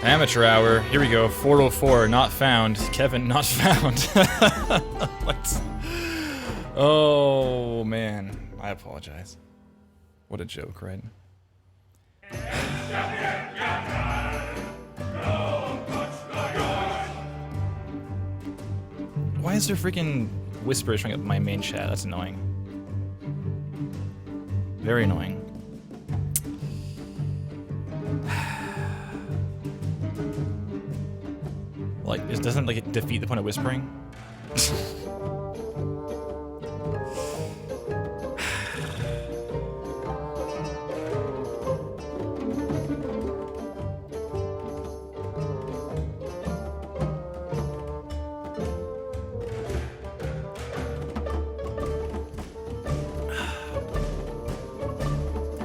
Amateur hour. Here we go. 404. Not found. Kevin, not found. What? Oh, man. I apologize. What a joke, right? Why is there freaking whispers showing up in my main chat? That's annoying. Very annoying. Like, it doesn't like defeat the point of whispering.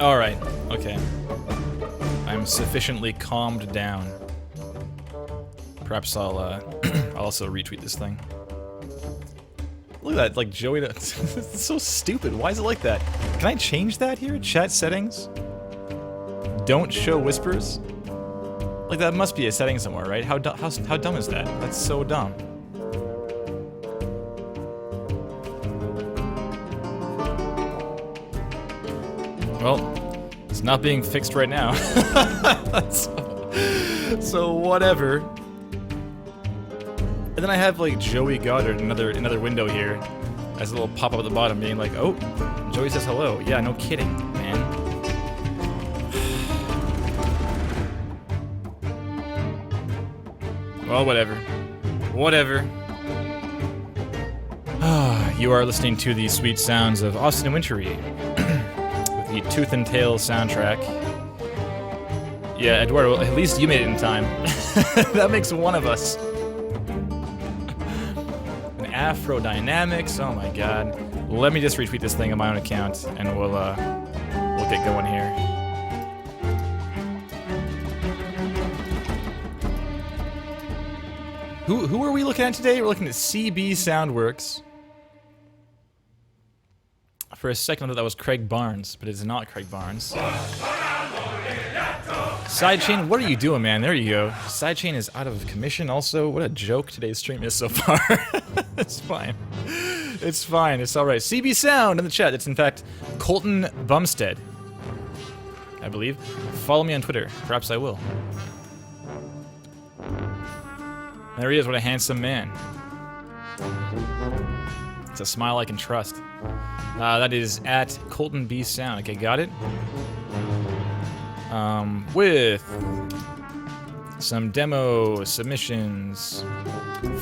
All right. Okay. I'm sufficiently calmed down. Perhaps I'll I'll also retweet this thing. Look at that, like Joey. It's so stupid. Why is it like that? Can I change that here? Chat settings. Don't show whispers. Like that must be a setting somewhere, right? How dumb is that? That's so dumb. Well, it's not being fixed right now. So whatever. And then I have like Joey Goddard, another window here, as a little pop up at the bottom, being like, "Oh, Joey says hello." Yeah, no kidding, man. Well, whatever. Whatever. You are listening to the sweet sounds of Austin Wintory. The Tooth and Tail soundtrack. Yeah, Eduardo, at least you made it in time. That makes one of us. An Afro Dynamics, oh my god. Let me just retweet this thing on my own account, and we'll get going here. Who are we looking at today? We're looking at CB Soundworks. For a second, I thought that was Craig Barnes, but it's not Craig Barnes. Sidechain, what are you doing, man? There you go. Sidechain is out of commission also. What a joke today's stream is so far. It's fine. It's fine. It's all right. CB Sound in the chat. It's, in fact, Colton Bumstead, I believe. Follow me on Twitter. Perhaps I will. There he is. What a handsome man. It's a smile I can trust. That is at Colton B Sound. Okay, got it. With some demo submissions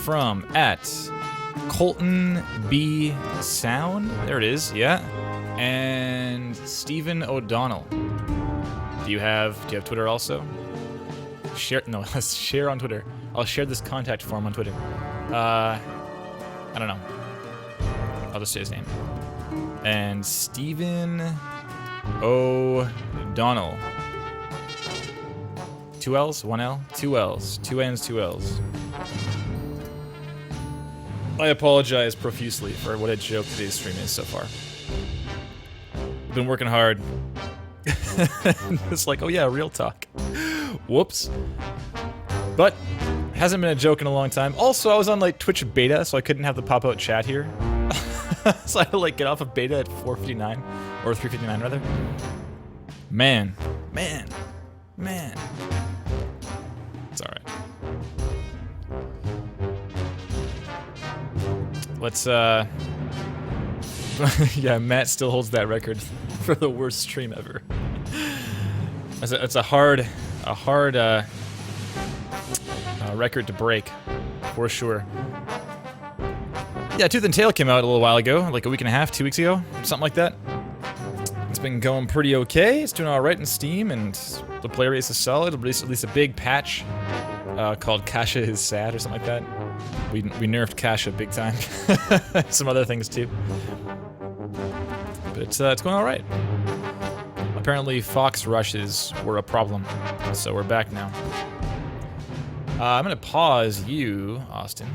from at Colton B Sound. There it is. Yeah. And Stephen O'Donnell. Do you have Twitter also? Share. No, let's share on Twitter. I'll share this contact form on Twitter. I don't know. I'll just say his name. And Stephen O'Donnell. 2 L's? 1 L? 2 L's. 2 N's, 2 L's. I apologize profusely for what a joke today's stream is so far. Been working hard. It's like, oh yeah, real talk. Whoops. But hasn't been a joke in a long time. Also, I was on like Twitch beta, so I couldn't have the pop-out chat here. So I had to like get off of beta at 4:59 or 3:59 rather. Man. It's all right. Let's yeah, Matt still holds that record for the worst stream ever. It's a hard record to break, for sure. Yeah, Tooth and Tail came out a little while ago, like a week and a half, 2 weeks ago, something like that. It's been going pretty okay. It's doing all right in Steam, and the play rate is solid. At least a big patch called Kasha is Sad or something like that. We nerfed Kasha big time. Some other things too. But it's going all right. Apparently, Fox rushes were a problem, so we're back now. I'm gonna pause you, Austin,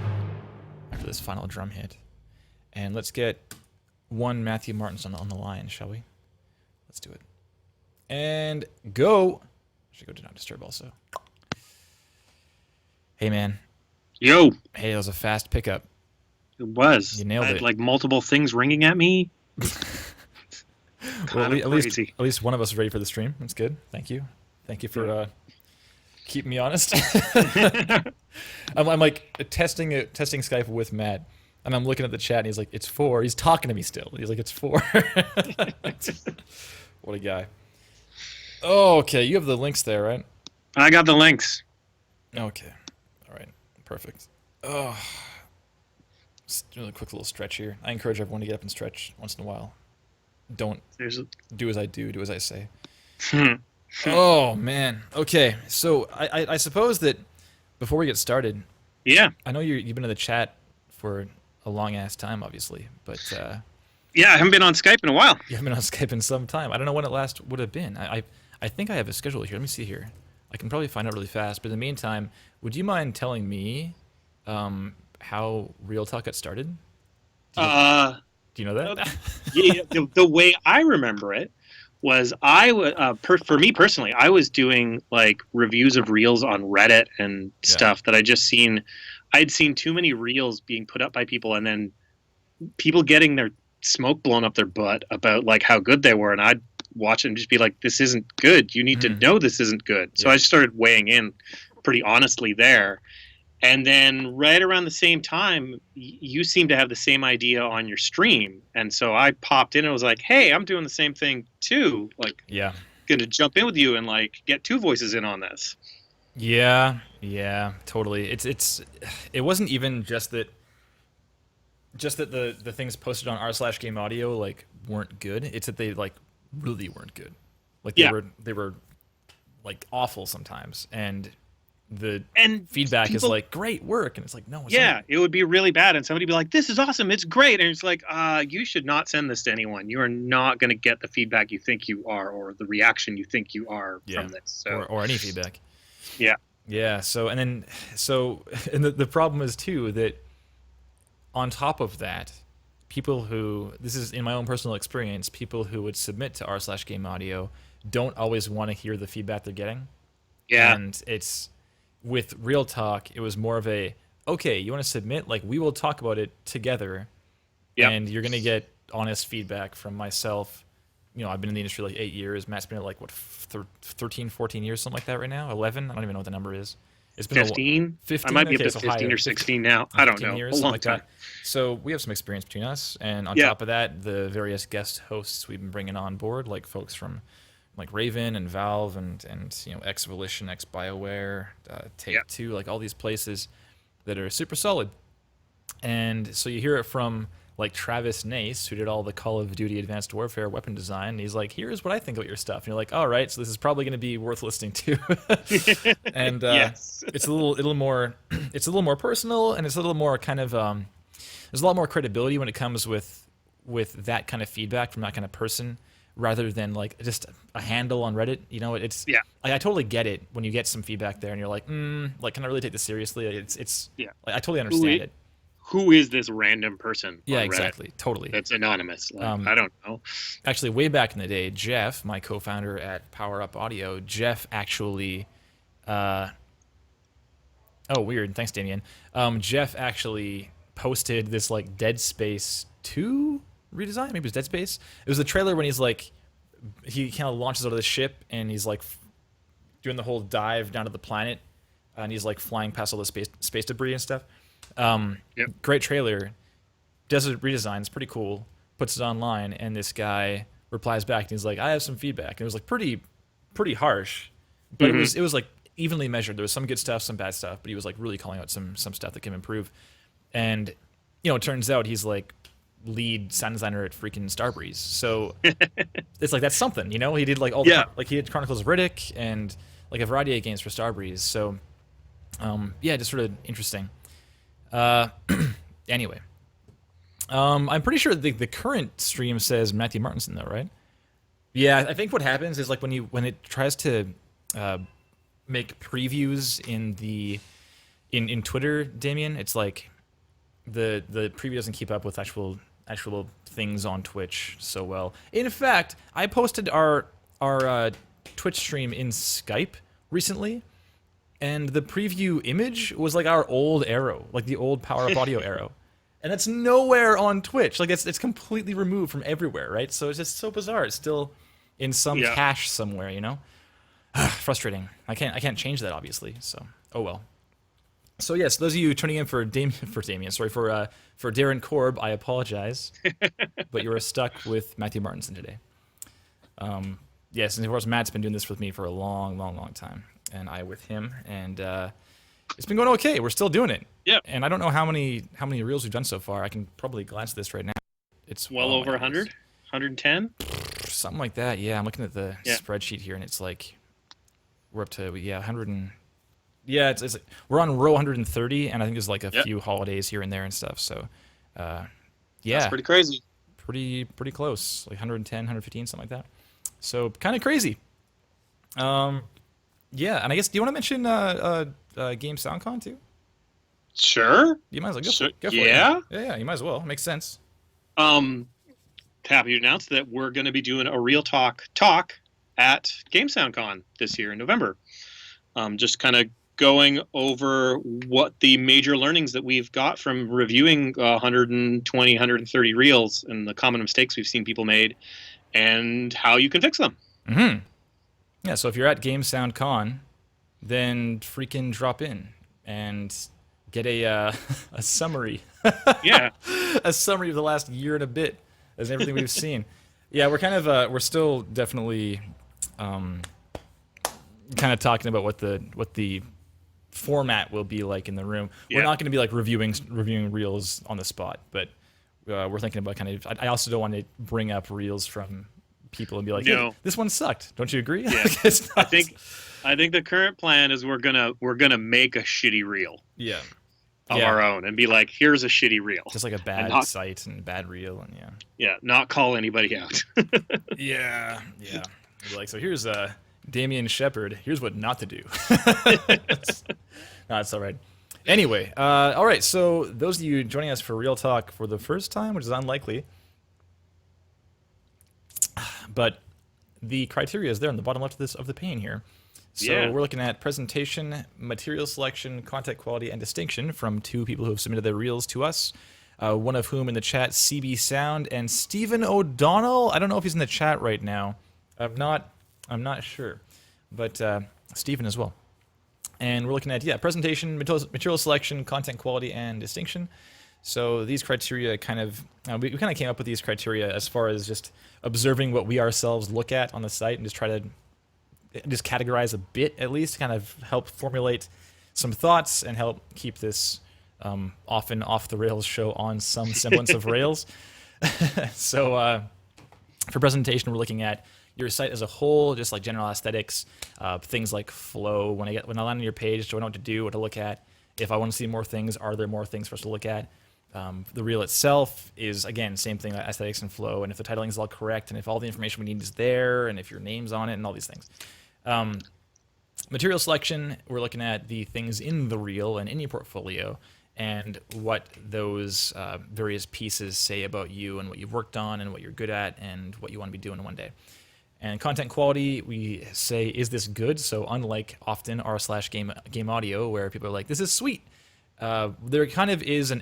after this final drum hit, and let's get one Matthew Marteinsson on the line, shall we? Let's do it. And go. Should go Do Not Disturb also. Hey, man. Yo, Hey, that was a fast pickup. it You was. I nailed had it. like multiple things ringing at me. Well, Kind of crazy. at least one of us is ready for the stream. That's good. Thank you. Thank you for Yeah. keeping me honest. I'm like testing Skype with Matt, and I'm looking at the chat, and he's like, "It's 4." He's talking to me still. He's like, "It's 4." What a guy. Oh, okay. You have the links there, right? I got the links. Okay. All right. Perfect. Oh, just doing a quick little stretch here. I encourage everyone to get up and stretch once in a while. Don't There's. do as I do. Do as I say. Hmm. Oh man. Okay. So I suppose that before we get started, Yeah. I know you've been in the chat for a long ass time, obviously, but Yeah. I haven't been on Skype in a while. you haven't been on Skype in some time. I don't know when it last would have been. I think I have a schedule here. Let me see here. I can probably find out really fast. But in the meantime, would you mind telling me how Real Talk got started? Do you Uh, do you know uh, that? yeah. The way I remember it was for me personally, I was doing like reviews of reels on Reddit and Yeah. stuff that I just seen. I'd seen too many reels being put up by people, and then people getting their smoke blown up their butt about like how good they were, and I'd watch it and just be like, "This isn't good. You need to Mhm. know this isn't good." So Yeah. I started weighing in pretty honestly there, and then right around the same time, you seem to have the same idea on your stream, and so I popped in and was like, "Hey, I'm doing the same thing too. Like, Yeah. going to jump in with you and like get two voices in on this." Yeah. Yeah. Totally. It wasn't even just that the things posted on r/game audio like weren't good. It's that they like really weren't good. Like Yeah, they were like awful sometimes, and the and feedback is people like great work, and it's like no, it's not. yeah, it would be really bad, and somebody would be like, "This is awesome, it's great," and it's like, you should not send this to anyone. You are not going to get the feedback you think you are, or the reaction you think you are Yeah, from this. So, or any feedback. yeah, Yeah. So and then so and the problem is too that on top of that, people who this is in my own personal experience, people who would submit to r/game audio don't always want to hear the feedback they're getting. yeah, And it's with Real Talk, it was more of a okay, you want to submit, like we will talk about it together, yep, and you're gonna get honest feedback from myself. I've been in the industry like 8 years. Matt's been at like what 13, 14 years, something like that right now. 11, I don't even know what the number is. It's been 15. I 15. might be up Okay, to so 15 higher, or 16 now. I don't 15 know, a years, something long like time. that. So we have some experience between us, and on Yeah, top of that, the various guest hosts we've been bringing on board, like folks from like Raven and Valve and ex Volition, ex Bioware, yeah, Take Two, like all these places that are super solid. And so you hear it from like Travis Nace, who did all the Call of Duty Advanced Warfare weapon design. And he's like, "Here's what I think about your stuff." And you're like, "All right, so this is probably going to be worth listening to." And yes, it's a little more, it's a little more personal, and it's a little more kind of there's a lot more credibility when it comes with that kind of feedback from that kind of person rather than like just a handle on Reddit. It's yeah, like I totally get it when you get some feedback there and you're like, like, can I really take this seriously? It's yeah. like I totally Who understand is, it. who is this random person Yeah, on Reddit exactly, totally. that's anonymous? Like, Um, I don't know. Actually, way back in the day, Jeff, my co-founder at Power Up Audio, Jeff actually, uh, oh weird, thanks Damien. Jeff actually posted this like Dead Space 2 redesign. Maybe it was Dead Space. It was the trailer when he's like he kind of launches out of the ship and he's like doing the whole dive down to the planet, and he's like flying past all the space debris and stuff. Yep. Great trailer. Does a redesign. It's pretty cool. Puts it online, and this guy replies back, and he's like, "I have some feedback." And it was like pretty harsh, but Hmm. it was like evenly measured. There was some good stuff, some bad stuff, but he was like really calling out some stuff that can improve. And it turns out he's like lead sound designer at freaking Starbreeze. So it's like that's something. He did like all Yeah. the like he did Chronicles of Riddick and like a variety of games for Starbreeze. So yeah, just sort of interesting. Uh, anyway, I'm pretty sure the current stream says Matthew Marteinsson though, right? Yeah, I think what happens is like when it tries to uh, make previews in Twitter, Damien, it's like the preview doesn't keep up with actual things on Twitch so well. In fact, I posted our Twitch stream in Skype recently, and the preview image was like our old arrow, like the old Power Up Audio arrow. And it's nowhere on Twitch. Like it's completely removed from everywhere, right? So it's just so bizarre. It's still in some cache somewhere, you know? Frustrating. I can't change that, obviously. So oh well. So yes, those of you tuning in for Damien, sorry, for Darren Korb, I apologize, but you were stuck with Matthew Marteinsson today. Yes, and of course Matt's been doing this with me for a long time, and I with him, and it's been going okay. We're still doing it. Yeah. And I don't know how many reels we've done so far. I can probably glance at this right now. It's well over 100, 110, something like that. Yeah, I'm looking at the spreadsheet here, and it's like we're up to 100 and. Yeah, it's like, we're on row 130, and I think there's like a few holidays here and there and stuff. So, that's pretty crazy. Pretty close, like 110, 115, something like that. So kind of crazy. Yeah, and I guess do you want to mention Game SoundCon too? Sure. You might as well go for it. Yeah, you might as well. Makes sense. Happy to announce that we're going to be doing a Real Talk at Game SoundCon this year in November. Just kind of going over what the major learnings that we've got from reviewing 120, 130 reels and the common mistakes we've seen people made and how you can fix them. Mm-hmm. Yeah, so if you're at Game SoundCon, then freaking drop in and get a summary. Yeah. A summary of the last year and a bit as everything we've seen. Yeah, we're kind of we're still definitely kind of talking about what the format will be like in the room. Yeah. We're not going to be like reviewing reels on the spot, but we're thinking about kind of. I also don't want to bring up reels from people and be like, "Hey, this one sucked." Don't you agree? Yeah. I think the current plan is we're gonna make a shitty reel. Yeah. Of our own and be like, here's a shitty reel. Just like a bad site and bad reel and Yeah, not call anybody out. Yeah. Be like, so here's Damian Shepard. Here's what not to do. No, it's all right. Anyway, all right. So those of you joining us for Real Talk for the first time, which is unlikely, but the criteria is there on the bottom left of the pane here. So we're looking at presentation, material selection, content quality, and distinction from two people who have submitted their reels to us. One of whom in the chat, CB Sound, and Stephen O'Donnell. I don't know if he's in the chat right now. I'm not sure, but Stephen as well. And we're looking at presentation, material selection, content quality, and distinction. So these criteria kind of we kind of came up with these criteria as far as just observing what we ourselves look at on the site and just try to just categorize a bit at least, kind of help formulate some thoughts and help keep this often off the rails show on some semblance of rails. So for presentation, we're looking at your site as a whole, just like general aesthetics, things like flow. When I land on your page, do I know what to do, what to look at? If I want to see more things, are there more things for us to look at? The reel itself is, again, same thing, like aesthetics and flow, and if the titling is all correct, and if all the information we need is there, and if your name's on it, and all these things. Material selection, we're looking at the things in the reel and in your portfolio, and what those various pieces say about you and what you've worked on and what you're good at and what you want to be doing one day. And content quality, we say, is this good? So unlike often r/game audio, where people are like, this is sweet, there kind of is an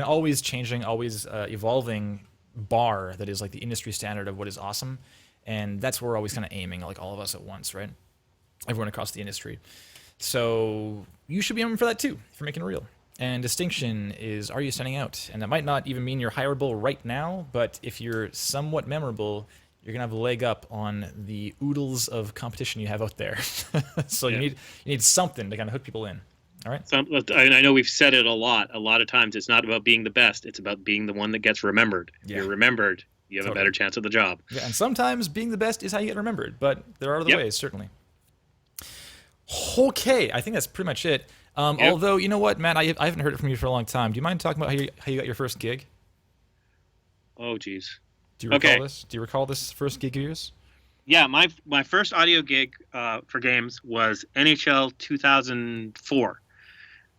always changing, always evolving bar that is like the industry standard of what is awesome. And that's where we're always kind of aiming, like all of us at once, right? Everyone across the industry. So you should be aiming for that too, if you're making a reel. And distinction is, are you standing out? And that might not even mean you're hireable right now, but if you're somewhat memorable, you're gonna have a leg up on the oodles of competition you have out there. So you need something to kind of hook people in. All right. I know we've said it a lot. A lot of times, it's not about being the best; it's about being the one that gets remembered. Yeah. You're remembered. You have a better chance of the job. Yeah, and sometimes being the best is how you get remembered, but there are other ways, certainly. Okay, I think that's pretty much it. Although, you know what, Matt, I haven't heard it from you for a long time. Do you mind talking about how you got your first gig? Oh, geez. Do you recall this? Do you recall this first gig of yours? Yeah, my first audio gig for games was NHL 2004.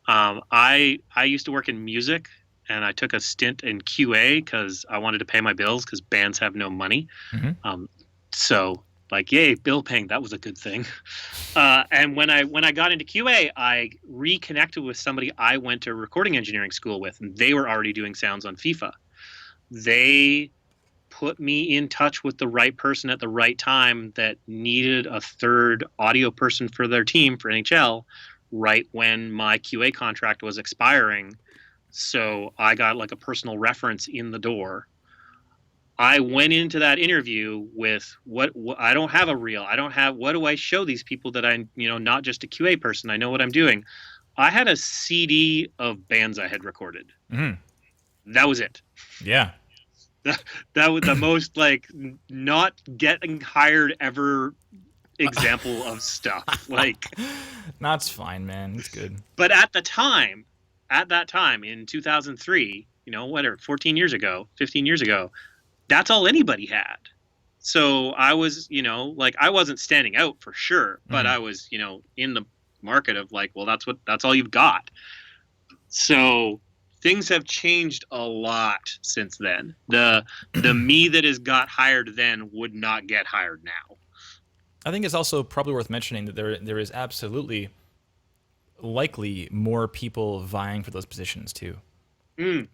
I used to work in music, and I took a stint in QA because I wanted to pay my bills because bands have no money. Mm-hmm. So Like, yay, bill paying, that was a good thing. And when I got into QA, I reconnected with somebody I went to recording engineering school with, and they were already doing sounds on FIFA. They put me in touch with the right person at the right time that needed a third audio person for their team for NHL right when my QA contract was expiring. So I got like a personal reference in the door. I went into that interview with what I don't have a reel. I don't have, what do I show these people that I'm, not just a QA person. I know what I'm doing. I had a CD of bands I had recorded. Mm-hmm. That was it. Yeah. That was the most like not getting hired ever example of stuff. Like, that's fine, man. It's good. But at that time in 2003, whatever, 14 years ago, 15 years ago, that's all anybody had. So I was, like, I wasn't standing out for sure, but I was, in the market of like, well, that's all you've got. So things have changed a lot since then. The me that has got hired then would not get hired now. I think it's also probably worth mentioning that there is absolutely likely more people vying for those positions too.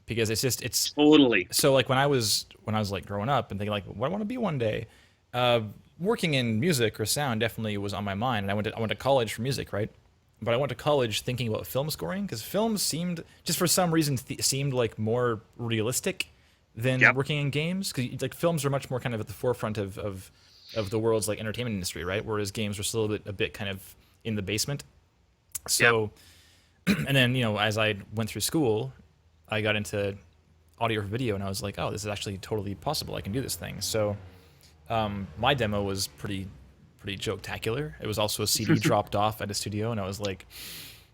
Because it's totally. So like when I was like growing up and thinking like, what I want to be one day, working in music or sound definitely was on my mind. And I went to college for music, right? But I went to college thinking about film scoring because films seemed, just for some reason, seemed like more realistic than working in games. Because like films are much more kind of at the forefront of the world's like entertainment industry, right? Whereas games are still a bit kind of in the basement. So, and then as I went through school, I got into audio for video, and I was like, oh, this is actually totally possible. I can do this thing. So my demo was pretty joke-tacular. It was also a CD dropped off at a studio, and I was like,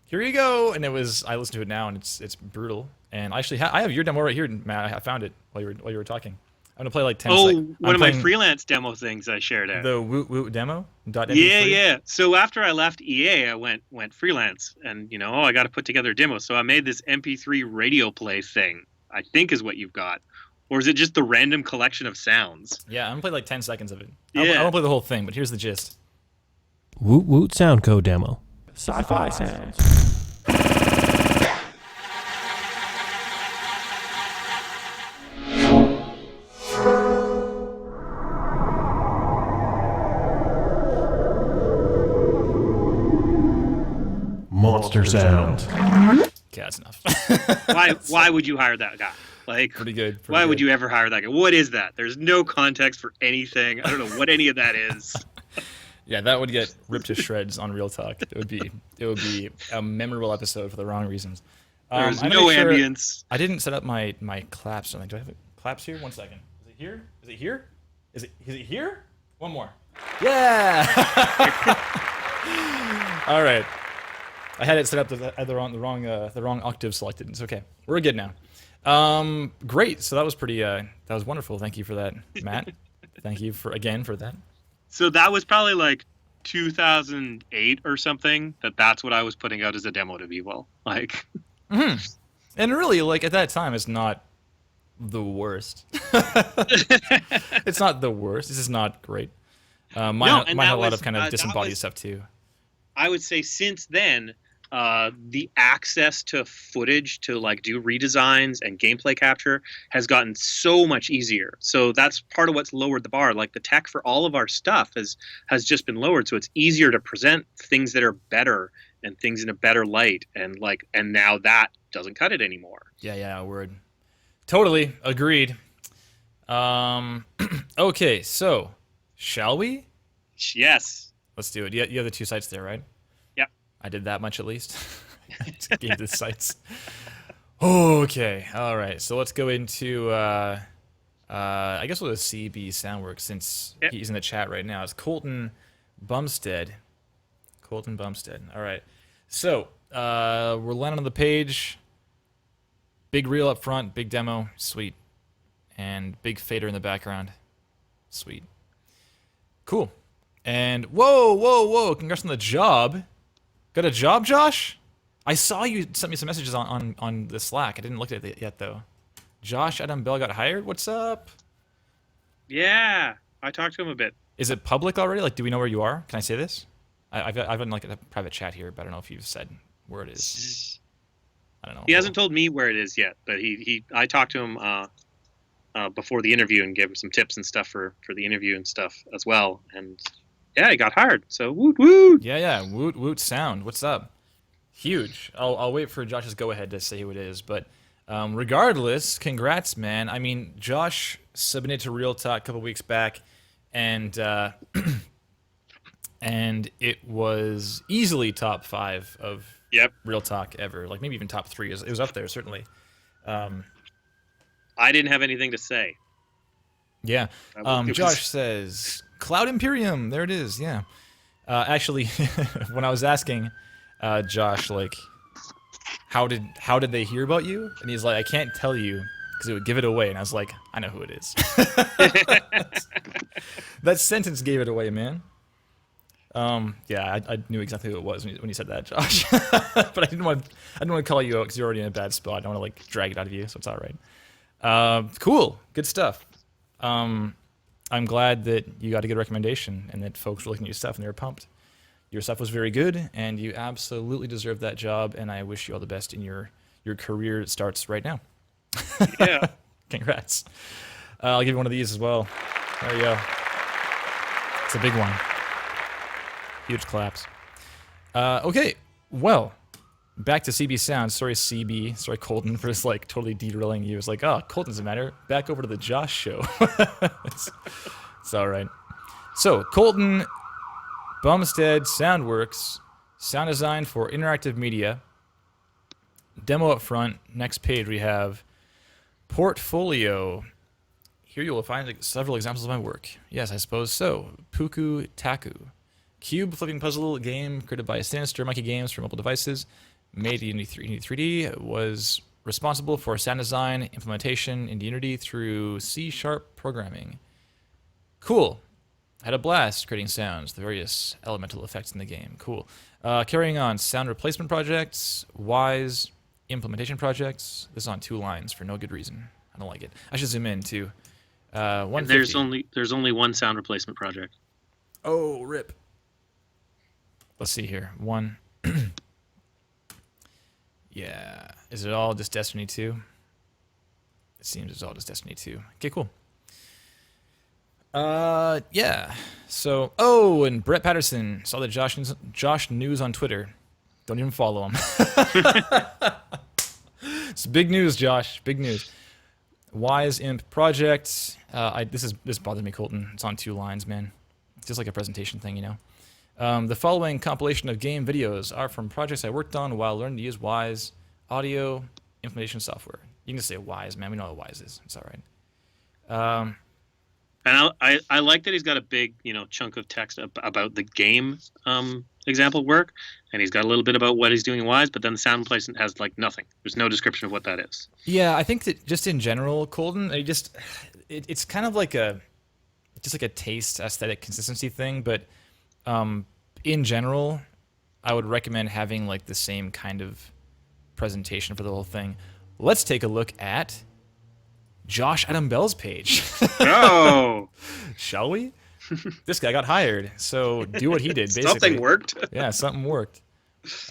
here you go. And I listened to it now, and it's brutal. And actually, I have your demo right here, Matt. I found it while you were talking. I'm gonna play like 10 seconds. One of my freelance demo things I shared out. The Woot Woot demo? Yeah. So after I left EA, I went freelance, and I got to put together a demo. So I made this MP3 radio play thing. I think is what you've got, or is it just the random collection of sounds? Yeah, I'm gonna play like 10 seconds of it. Yeah. I won't play the whole thing, but here's the gist. Woot Woot Sound Code demo. Sci-fi sounds. Monster sound. Okay, that's enough. Why would you hire that guy? Like, pretty good. Why would you ever hire that guy? What is that? There's no context for anything. I don't know what any of that is. Yeah, that would get ripped to shreds on Real Talk. It would be a memorable episode for the wrong reasons. There's no ambience. I didn't set up my claps. Do I have claps here? 1 second. Is it here? Is it here? Is it here? One more. Yeah. All right. I had it set up at the wrong octave selected. It's okay. We're good now. Great. So that was that was wonderful. Thank you for that, Matt. Thank you for that. So that was probably like 2008 or something. That's what I was putting out as a demo to people. Like, and really, like at that time, it's not the worst. It's not the worst. This is not great. Mine had a lot of kind of disembodied stuff too. I would say since then, the access to footage to like do redesigns and gameplay capture has gotten so much easier. So that's part of what's lowered the bar. Like the tech for all of our stuff has just been lowered. So it's easier to present things that are better and things in a better light. And now that doesn't cut it anymore. Yeah, word. Totally agreed. Okay, so shall we? Yes. Let's do it. You have the 2 sites there, right? Yep. I did that much at least. Just gave the sites. Okay. All right. So let's go into, I guess we'll do CB Soundworks since he's in the chat right now. It's Colton Bumstead. Colton Bumstead. All right. So we're landing on the page. Big reel up front, big demo. Sweet. And big fader in the background. Sweet. Cool. And whoa! Congrats on the job. Got a job, Josh? I saw you sent me some messages on the Slack. I didn't look at it yet though. Josh Adam Bell got hired. What's up? Yeah, I talked to him a bit. Is it public already? Like, do we know where you are? Can I say this? I've been like in a private chat here, but I don't know if you've said where it is. I don't know. He hasn't told me where it is yet, but I talked to him before the interview and gave him some tips and stuff for the interview and stuff as well. And yeah, he got hired. So woot woot. Yeah. Woot woot sound. What's up? Huge. I'll wait for Josh's go ahead to say who it is, but regardless, congrats, man. I mean, Josh submitted to Real Talk a couple weeks back, and and it was easily top 5 of Real Talk ever. Like maybe even top 3. It was up there certainly. I didn't have anything to say. Yeah. Josh says Cloud Imperium. There it is. Yeah. Actually, when I was asking Josh, like, how did they hear about you? And he's like, I can't tell you because it would give it away. And I was like, I know who it is. That sentence gave it away, man. Yeah, I knew exactly who it was when you said that, Josh. But I didn't want to call you out because you're already in a bad spot. I don't want to like drag it out of you, so it's all right. Cool, good stuff. I'm glad that you got a good recommendation and that folks were looking at your stuff and they were pumped. Your stuff was very good, and you absolutely deserve that job. And I wish you all the best in your career that starts right now. Yeah. Congrats. I'll give you one of these as well. There you go. It's a big one. Huge claps. Okay, well, back to CB Sound. Sorry, CB. Sorry, Colton, for just like totally derailing you. It's like, oh, Colton's a matter. Back over to the Josh show. It's all right. So, Colton, Bumstead, Soundworks, sound design for interactive media. Demo up front. Next page we have portfolio. Here you will find several examples of my work. Yes, I suppose so. Puku Taku. Cube flipping puzzle game created by Sinister Monkey Games for mobile devices. Made in Unity 3D. Was responsible for sound design, implementation in Unity through C# programming. Cool. Had a blast creating sounds, the various elemental effects in the game. Cool. Carrying on, sound replacement projects, Wise, implementation projects. This is on 2 lines for no good reason. I don't like it. I should zoom in too. 150. There's only one sound replacement project. Oh, rip. Let's see here. 1. Yeah. Is it all just Destiny 2? It seems it's all just Destiny 2. Okay, cool. Yeah. So, and Brett Patterson saw the Josh news on Twitter. Don't even follow him. It's big news, Josh. Big news. Wise Imp project. This bothers me, Colton. It's on 2 lines, man. It's just like a presentation thing, you know. The following compilation of game videos are from projects I worked on while learning to use Wise audio implementation software. You can just say Wise, man. We know what Wise is. It's all right. And I like that he's got a big, chunk of text about the game example work, and he's got a little bit about what he's doing in Wise, but then the sound replacement has like nothing. There's no description of what that is. Yeah, I think that just in general, Colton, it's kind of like a taste, aesthetic, consistency thing, but in general, I would recommend having like the same kind of presentation for the whole thing. Let's take a look at Josh Adam Bell's page. Oh, shall we? This guy got hired, so do what he did. Basically, something worked. Yeah, something worked.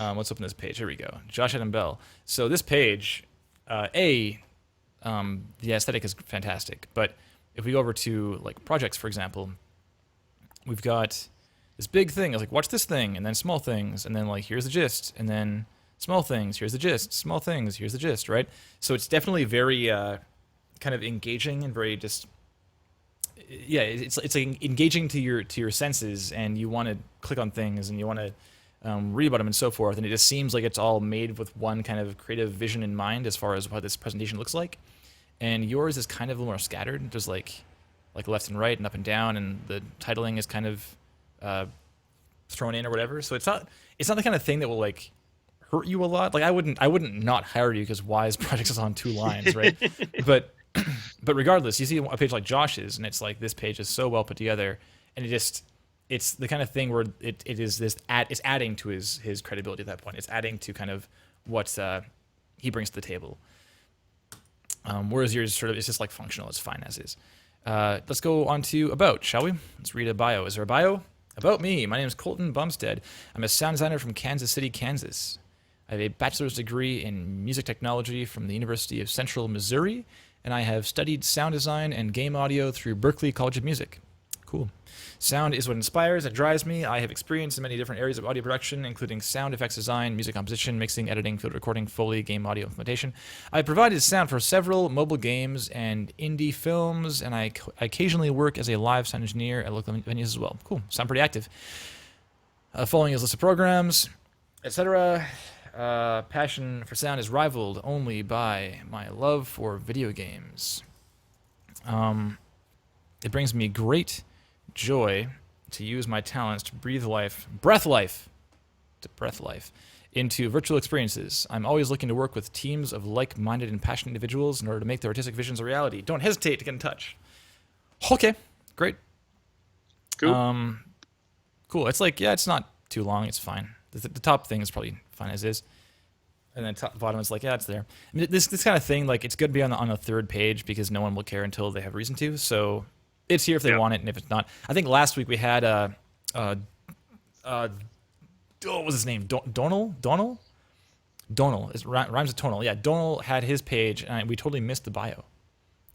Let's open this page. Here we go. Josh Adam Bell. So this page, the aesthetic is fantastic, but if we go over to like projects, for example, we've got this big thing. It's like, watch this thing, and then small things, and then like, here's the gist, and then small things, here's the gist, small things, here's the gist, right? So it's definitely very kind of engaging and very just, yeah, it's like engaging to your senses, and you want to click on things, and you want to read about them and so forth, and it just seems like it's all made with one kind of creative vision in mind as far as what this presentation looks like. And yours is kind of a little more scattered. There's like left and right and up and down, and the titling is kind of thrown in or whatever. So it's not the kind of thing that will like hurt you a lot. Like I wouldn't not hire you because Wise Projects is on 2 lines, right? but regardless, you see a page like Josh's, and it's like this page is so well put together, and it's the kind of thing where it's adding to his credibility at that point. It's adding to kind of what he brings to the table. Whereas yours it's just like functional. It's fine as is. Let's go on to About, shall we? Let's read a bio. Is there a bio? About me. My name is Colton Bumstead. I'm a sound designer from Kansas City, Kansas. I have a bachelor's degree in music technology from the University of Central Missouri, and I have studied sound design and game audio through Berklee College of Music. Cool. Sound is what inspires, it drives me. I have experience in many different areas of audio production, including sound effects design, music composition, mixing, editing, field recording, Foley, game audio implementation. I provided sound for several mobile games and indie films, and I occasionally work as a live sound engineer at local venues as well. Cool. Sound pretty active. Following is a list of programs, etc. Passion for sound is rivaled only by my love for video games. It brings me great joy to use my talents to breathe life into virtual experiences. I'm always looking to work with teams of like-minded and passionate individuals in order to make their artistic visions a reality. Don't hesitate to get in touch. Okay, great. Cool. Cool. It's like, yeah, it's not too long. It's fine. The top thing is probably fine as is. And then bottom is like, yeah, it's there. I mean, this kind of thing, like, it's good to be on a third page because no one will care until they have reason to. So it's here if they want it, and if it's not. I think last week we had what was his name? Donal? Donal? It rhymes with tonal. Yeah, Donal had his page, and we totally missed the bio.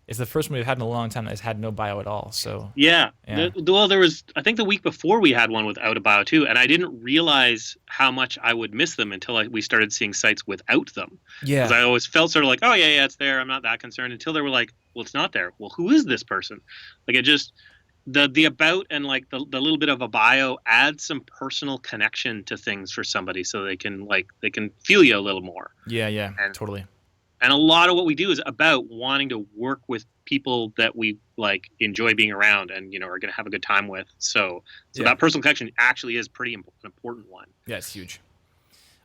It's the first one we've had in a long time that has had no bio at all. So yeah. Well, there was, I think the week before we had one without a bio too, and I didn't realize how much I would miss them until we started seeing sites without them. Yeah. Because I always felt sort of like, oh yeah, it's there. I'm not that concerned until they were like, well, it's not there. Well, who is this person? Like it just the about and like the little bit of a bio adds some personal connection to things for somebody, so they can feel you a little more. Yeah, totally. And a lot of what we do is about wanting to work with people that we like enjoy being around and, are going to have a good time with. So that personal connection actually is an important one. Yeah, it's huge.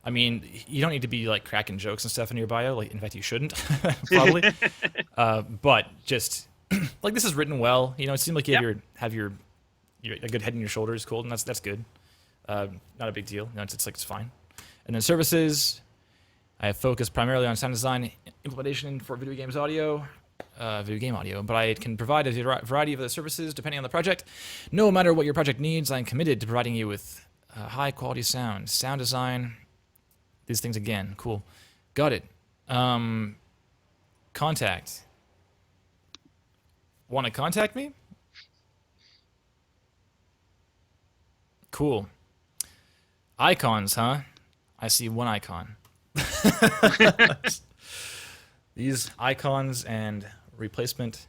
I mean, you don't need to be like cracking jokes and stuff in your bio. Like, in fact, you shouldn't probably. But just like this is written well. It seemed like you have your a good head in your shoulders, cool, and that's good. Not a big deal. It's fine. And then services. I have focused primarily on sound design implementation for video game audio, but I can provide a variety of other services depending on the project. No matter what your project needs, I'm committed to providing you with high quality sound design, these things again. Cool. Got it. Contact. Want to contact me? Cool. Icons, huh? I see one icon. These icons and replacement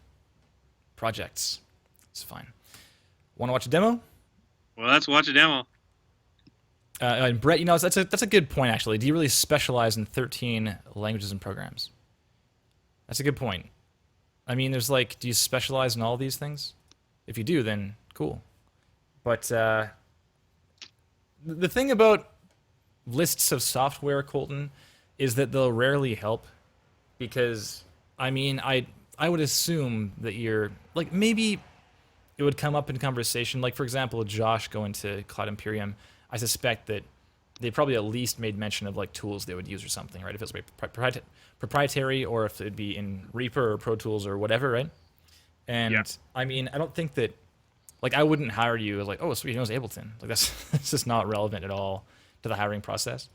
projects. It's fine. Want to watch a demo? Well, let's watch a demo. And Brett, that's a good point actually. Do you really specialize in 13 languages and programs? That's a good point. I mean, do you specialize in all these things? If you do, then cool. But the thing about lists of software, Colton, is that they'll rarely help because, I mean, I would assume that you're, like, maybe it would come up in conversation. Like, for example, Josh going to Cloud Imperium, I suspect that they probably at least made mention of, like, tools they would use or something, right? If it was proprietary or if it'd be in Reaper or Pro Tools or whatever, right? And, I mean, I don't think that, like, I wouldn't hire you as, like, oh, sweet, he knows Ableton. Like, that's just not relevant at all to the hiring process.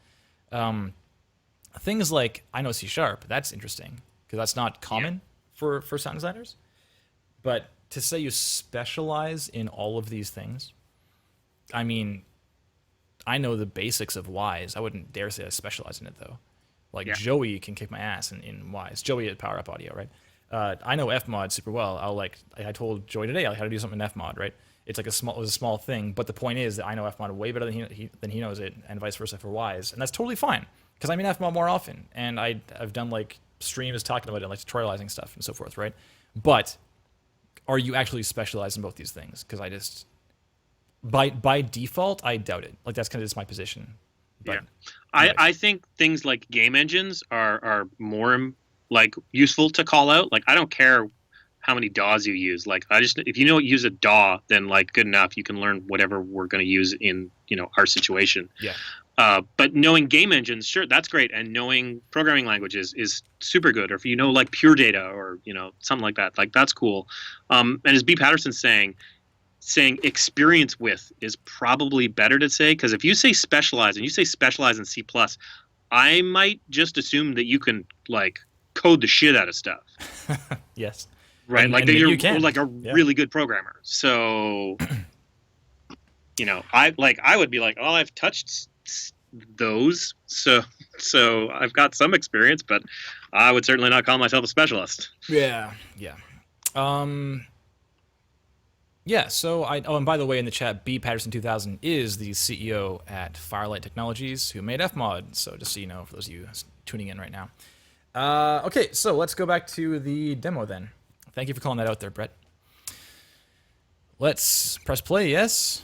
Things like I know C#, that's interesting because that's not common for sound designers. But to say you specialize in all of these things, I mean, I know the basics of Wise. I wouldn't dare say I specialize in it though. Like Joey can kick my ass in Wise. Joey at Power Up Audio, right? I know Fmod super well. I told Joey today how to do something in Fmod, right? It's like it was a small thing, but the point is that I know Fmod way better than he knows it, and vice versa for Wise, and that's totally fine because I'm in Fmod more often, and I've done like streams talking about it, like tutorializing stuff and so forth, right? But are you actually specialized in both these things? Because I just by default I doubt it. Like that's kind of just my position. But, I think things like game engines are more like useful to call out. Like I don't care how many DAWs you use. Like if you use a DAW, then like good enough. You can learn whatever we're going to use in our situation. Yeah. But knowing game engines, sure, that's great, and knowing programming languages is super good. Or if you know like pure data or something like that, like that's cool. And as B. Patterson's saying experience with is probably better to say, because if you say specialize and you say specialize in C++, I might just assume that you can like code the shit out of stuff. Yes. Right, And like that you can. like a really good programmer. So, I would be like, oh, I've touched those, so I've got some experience, but I would certainly not call myself a specialist. Yeah. Yeah, so and by the way, in the chat, B. Patterson 2000 is the CEO at Firelight Technologies, who made Fmod, so just so you know, for those of you tuning in right now. Okay, so let's go back to the demo then. Thank you for calling that out there, Brett. Let's press play, yes?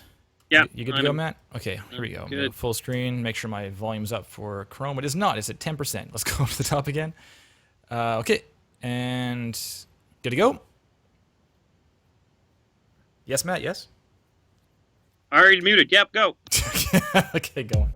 Yeah. You good to go, Matt? Okay, here we go. Good. Full screen, make sure my volume's up for Chrome. It is not, it's at 10%. Let's go to the top again. Okay, and good to go? Yes, Matt, yes? Already muted, yep, go. Okay, go on.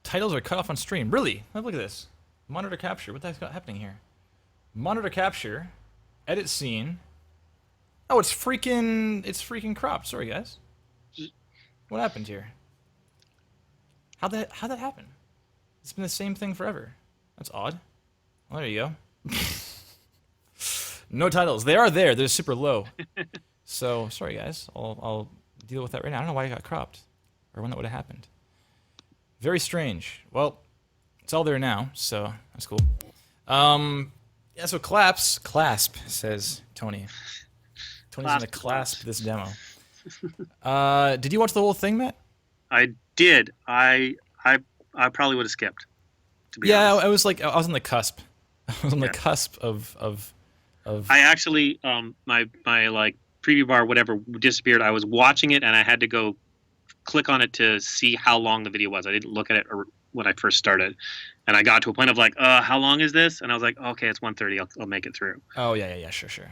Titles are cut off on stream. Really? Oh, look at this. Monitor capture. What the heck's happening here? Monitor capture. Edit scene. Oh, it's freaking cropped. Sorry, guys. What happened here? How'd that happen? It's been the same thing forever. That's odd. Well, there you go. No titles. They are there. They're super low. So, sorry, guys. I'll deal with that right now. I don't know why it got cropped. Or when that would have happened. Very strange. Well, it's all there now, so that's cool. Yeah, so clasp, says Tony. Tony's gonna clasp this demo. Did you watch the whole thing, Matt? I did. I probably would have skipped. To be honest. I was on the cusp. I was on the cusp of. I actually my like preview bar whatever disappeared. I was watching it and I had to go click on it to see how long the video was. I didn't look at it when I first started, and I got to a point of like, how long is this? And I was like, okay, it's 1:30. I'll make it through. Oh yeah, sure.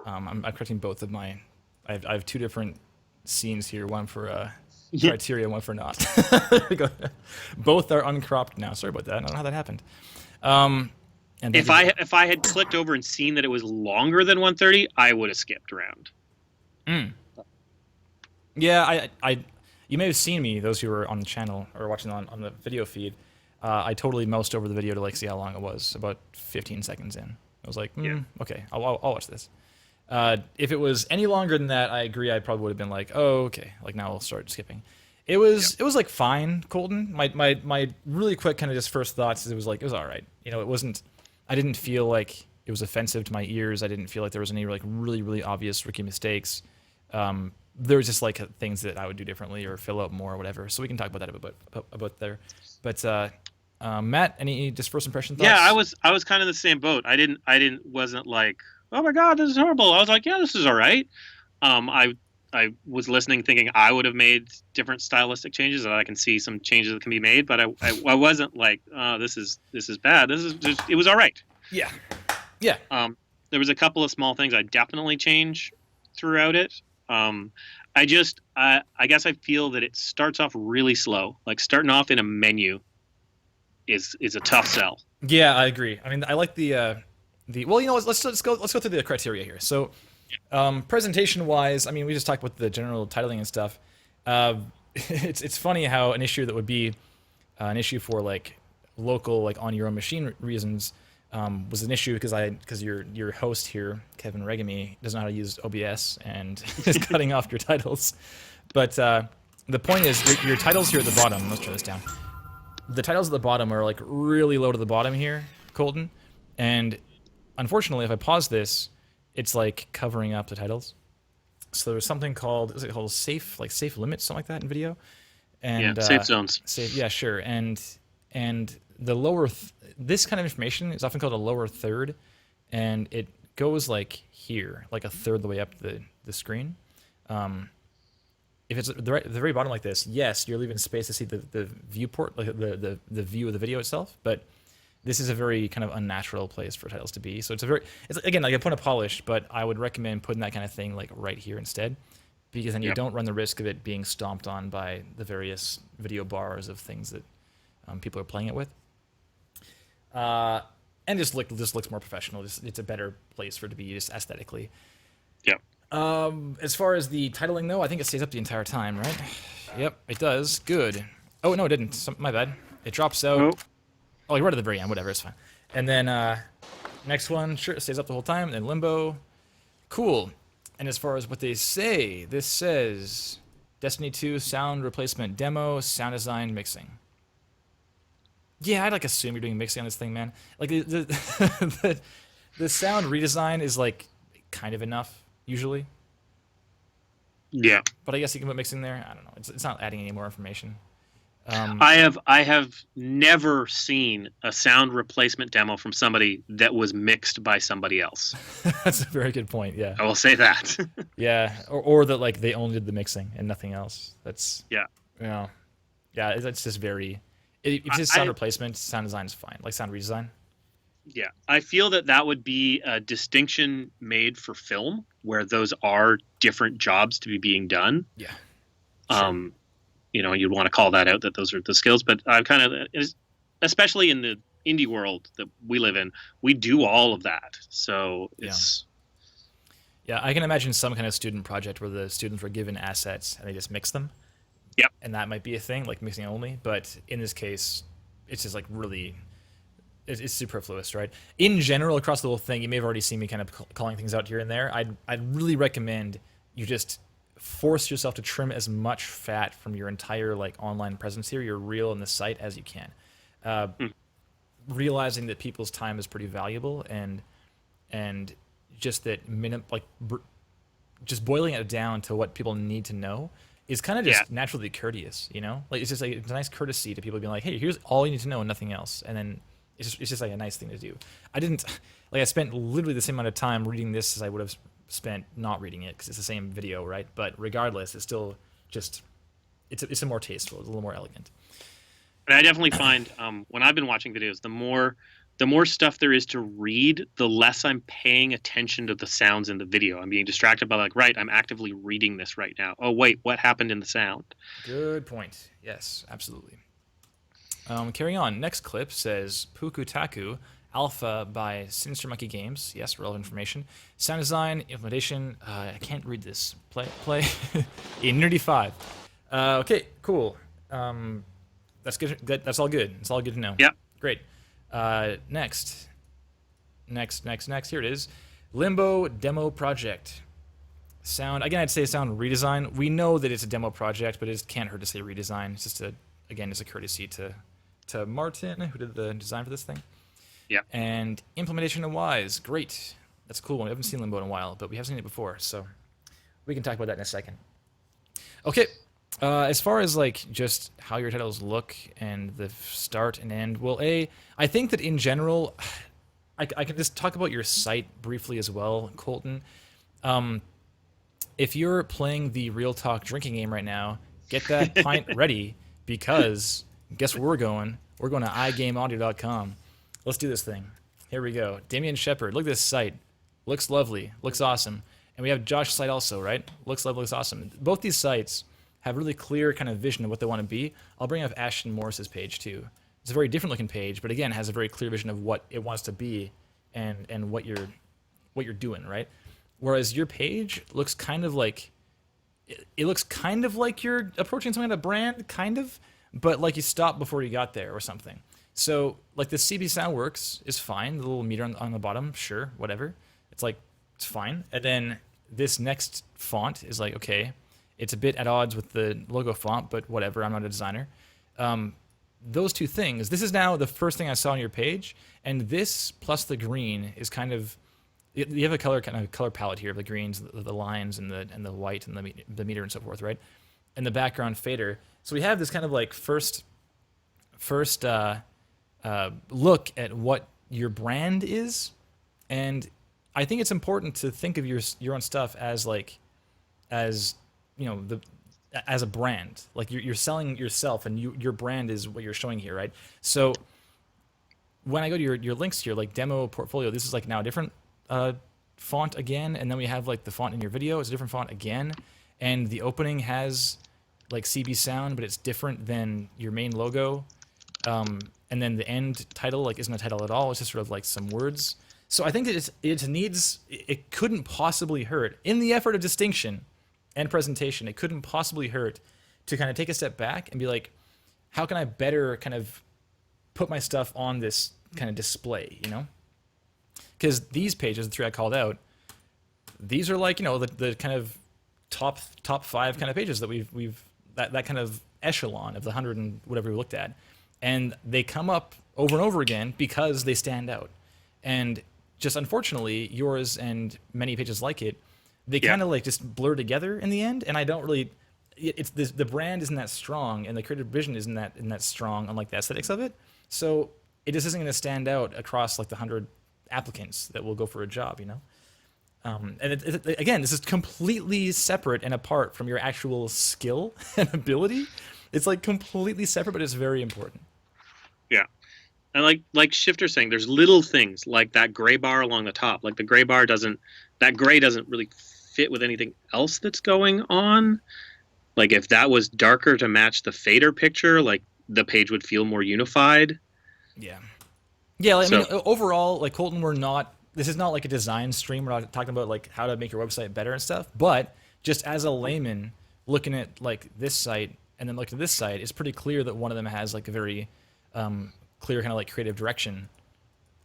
I'm correcting both of my. I have two different scenes here. One for criteria, one for not. Both are uncropped now. Sorry about that. I don't know how that happened. And if I had clicked over and seen that it was longer than 1:30, I would have skipped around. Yeah, you may have seen me, those who were on the channel or watching on the video feed. I totally moused over the video to like see how long it was. About 15 seconds in, I was like, okay, I'll watch this. If it was any longer than that, I agree. I probably would have been like, oh, okay, like now I'll start skipping. It was like fine, Colton. My really quick kind of just first thoughts is it was all right. It wasn't. I didn't feel like it was offensive to my ears. I didn't feel like there was any like really obvious rookie mistakes. there's just like things that I would do differently or fill out more or whatever. So we can talk about that about there. But Matt, any just first impression thoughts? Yeah, I was kind of the same boat. Wasn't like, oh my god, this is horrible. I was like, yeah, this is all right. I was listening, thinking I would have made different stylistic changes, and I can see some changes that can be made. But I wasn't like, oh, this is bad. It was all right. Yeah. There was a couple of small things I definitely change throughout it. I guess I feel that it starts off really slow. Like starting off in a menu is a tough sell. Yeah, I agree. I mean, I like the well, let's go through the criteria here. So, presentation wise, I mean, we just talked about the general titling and stuff. It's funny how an issue that would be an issue for like local, like on your own machine reasons, was an issue because your host here, Kevin Regami, doesn't know how to use OBS and is cutting off your titles. But the point is, your titles here at the bottom. Let's turn this down. The titles at the bottom are like really low to the bottom here, Colton, and unfortunately, if I pause this, it's like covering up the titles. So there's something called safe limits, something like that in video. And safe zones. Yeah, sure. And the lower this kind of information is often called a lower third, and it goes like here, like a third of the way up the screen. If it's at the very bottom like this, yes, you're leaving space to see the viewport, like the view of the video itself, but this is a very kind of unnatural place for titles to be. So it's again like a point of polish, but I would recommend putting that kind of thing like right here instead, because then you don't run the risk of it being stomped on by the various video bars of things that people are playing it with. And just looks more professional. It's a better place for it to be just aesthetically. Yeah. As far as the titling though, I think it stays up the entire time, right? Yep, it does. Good. Oh no, it didn't. My bad. It drops out. Oh, right at the very end. Whatever, it's fine. And then next one, sure, it stays up the whole time. And then limbo. Cool. And as far as what they say, this says Destiny 2 sound replacement demo, sound design, mixing. Yeah, I'd like assume you're doing mixing on this thing, man. Like the sound redesign is like kind of enough usually. Yeah. But I guess you can put mixing there. I don't know. It's not adding any more information. I have never seen a sound replacement demo from somebody that was mixed by somebody else. That's a very good point. Yeah. I will say that. Yeah, or that like they only did the mixing and nothing else. That's yeah. That's just very. If it's sound replacement, sound design is fine. Like sound redesign. Yeah, I feel that would be a distinction made for film, where those are different jobs to be being done. Yeah. Sure. You'd want to call that out, that those are the skills. But I've kind of, especially in the indie world that we live in, we do all of that. So it's. Yeah, I can imagine some kind of student project where the students were given assets and they just mix them. Yep. And that might be a thing, like mixing only. But in this case, it's just like really, it's superfluous, right? In general, across the whole thing, you may have already seen me kind of calling things out here and there. I'd really recommend you just force yourself to trim as much fat from your entire like online presence here, your reel and the site, as you can. Realizing that people's time is pretty valuable, and just that just boiling it down to what people need to know is kind of just naturally courteous, Like it's just like it's a nice courtesy to people being like, hey, here's all you need to know and nothing else, and then it's just like a nice thing to do. I spent literally the same amount of time reading this as I would have spent not reading it, because it's the same video, right? But regardless, it's still just it's a more tasteful, it's a little more elegant. And I definitely find when I've been watching videos, the more stuff there is to read, the less I'm paying attention to the sounds in the video. I'm being distracted by like, right, I'm actively reading this right now. Oh wait, what happened in the sound? Good point. Yes, absolutely. Carrying on. Next clip says Pukutaku Alpha by Sinister Monkey Games. Yes, relevant information. Sound design, implementation. I can't read this. Play. In Nerdy 5. Okay, cool. That's good. That's all good. It's all good to know. Yeah. Great. Next. Here it is. Limbo demo project. Sound. Again, I'd say sound redesign. We know that it's a demo project, but it can't hurt to say redesign. It's just a courtesy to Martin, who did the design for this thing. Yeah. And implementation wise, great. That's a cool one. We haven't seen Limbo in a while, but we have seen it before, so we can talk about that in a second. Okay. As far as like just how your titles look and the start and end, well, I think that in general, I can just talk about your site briefly as well, Colton. Um, if you're playing the Real Talk drinking game right now, get that pint ready because guess where we're going? We're going to iGameAudio.com. Let's do this thing. Here we go. Damian Shepard, look at this site. Looks lovely. Looks awesome. And we have Josh's site also, right? Looks lovely. Looks awesome. Both these sites have really clear kind of vision of what they want to be. I'll bring up Ashton Morris's page too. It's a very different looking page, but again, has a very clear vision of what it wants to be and what you're doing, right? Whereas your page looks kind of like it looks kind of like you're approaching something at a brand, kind of, but like you stopped before you got there or something. So like the CB Soundworks is fine, the little meter on the bottom, sure, whatever. It's like it's fine. And then this next font is like, okay, it's a bit at odds with the logo font, but whatever, I'm not a designer. Those two things, this is now the first thing I saw on your page, and this plus the green is kind of, you have a color palette here of the greens, the lines, and the white, and the meter and so forth, right? And the background fader. So we have this kind of like first look at what your brand is, and I think it's important to think of your own stuff as as a brand. Like you're selling yourself, and your brand is what you're showing here, right? So when I go to your links here, like demo portfolio, this is like now a different font again, and then we have like the font in your video, it's a different font again, and the opening has like CB Sound, but it's different than your main logo, and then the end title like isn't a title at all, it's just sort of like some words. So I think that it couldn't possibly hurt in the effort of distinction and presentation. It couldn't possibly hurt to kind of take a step back and be like, how can I better kind of put my stuff on this kind of display, you know? Because these pages, the three I called out, these are like, the kind of top 5 kind of pages that we've that kind of echelon of the 100 and whatever we looked at, and they come up over and over again because they stand out. And just unfortunately, yours and many pages like it, they kind of like just blur together in the end. And I don't really, it's the brand isn't that strong, and the creative vision isn't that strong, unlike the aesthetics of it. So it just isn't going to stand out across like the 100 applicants that will go for a job, And again, this is completely separate and apart from your actual skill and ability. It's like completely separate, but it's very important. Yeah. And like Shifter's saying, there's little things like that gray bar along the top. Like the gray bar that gray doesn't really fit with anything else that's going on. Like if that was darker to match the fader picture, like the page would feel more unified. Yeah. Yeah, I mean, overall, like Colton, this is not like a design stream. We're not talking about like how to make your website better and stuff. But just as a layman looking at like this site and then looking at this site, it's pretty clear that one of them has like a very clear kind of like creative direction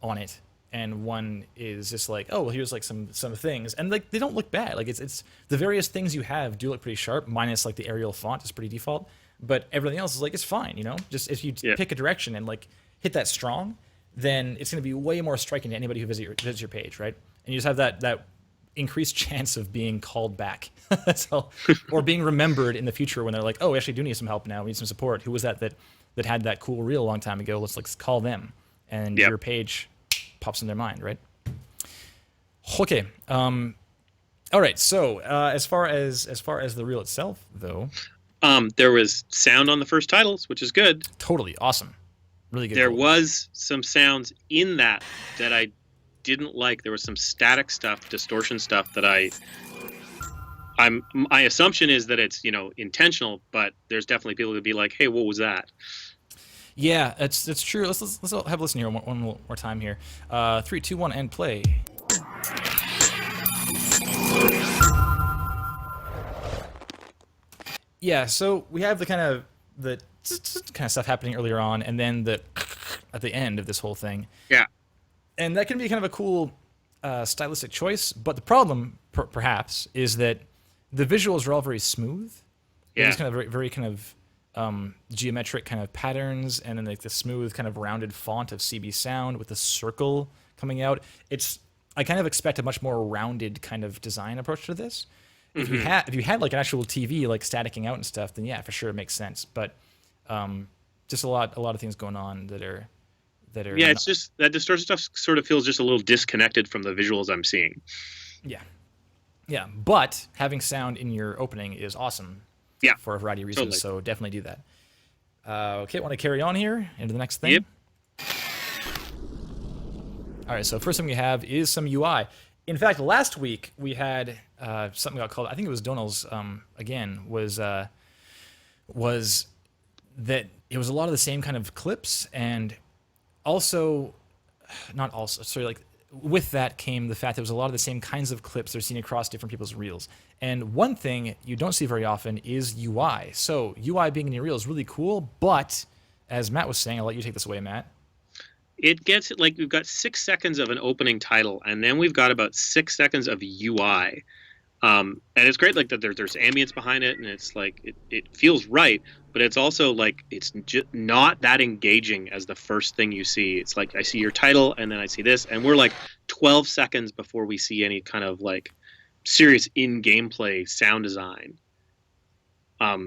on it, and one is just like, oh well, here's like some things, and like they don't look bad. Like it's the various things you have do look pretty sharp, minus like the Arial font is pretty default, but everything else is like it's fine, Just if you pick a direction and like hit that strong, then it's going to be way more striking to anybody who visits your page, right? And you just have that increased chance of being called back, or being remembered in the future when they're like, oh, we actually do need some help now, we need some support. Who was that had that cool reel a long time ago? Let's call them, and your page pops in their mind, right? Okay. All right. So as far as the reel itself, though, there was sound on the first titles, which is good. Totally awesome. Really good. There was some sounds in that I didn't like. There was some static stuff, distortion stuff that my assumption is that it's intentional, but there's definitely people who'd be like, hey, what was that? Yeah, it's true. Let's have a listen here one more time here. 3, 2, 1, and play. Yeah, so we have the kind of stuff happening earlier on, and then at the end of this whole thing. Yeah, and that can be kind of a cool stylistic choice. But the problem, perhaps, is that the visuals are all very smooth. Yeah, it's kind of very, very kind of geometric kind of patterns, and then like the smooth kind of rounded font of CB Sound with the circle coming out. I kind of expect a much more rounded kind of design approach to this. If you had like an actual TV like staticking out and stuff, then yeah, for sure it makes sense. But just a lot of things going on that are yeah. It's just that distorted stuff sort of feels just a little disconnected from the visuals I'm seeing. Yeah. But having sound in your opening is awesome. Yeah, for a variety of reasons. Totally. So definitely do that. Okay, want to carry on here into the next thing? Yep. All right, so first thing we have is some UI. In fact, last week we had something got called, I think it was Donald's again, was that it was a lot of the same kind of clips, and also, not also, sorry, like with that came the fact there was a lot of the same kinds of clips that are seen across different people's reels. And one thing you don't see very often is UI. So UI being in your reel is really cool, but as Matt was saying, I'll let you take this away, Matt. It gets like we've got 6 seconds of an opening title, and then we've got about 6 seconds of UI. And it's great, like that there's ambience behind it, and it's like it feels right, but it's also like it's just not that engaging as the first thing you see. It's like I see your title, and then I see this, and we're like 12 seconds before we see any kind of like serious in-gameplay sound design.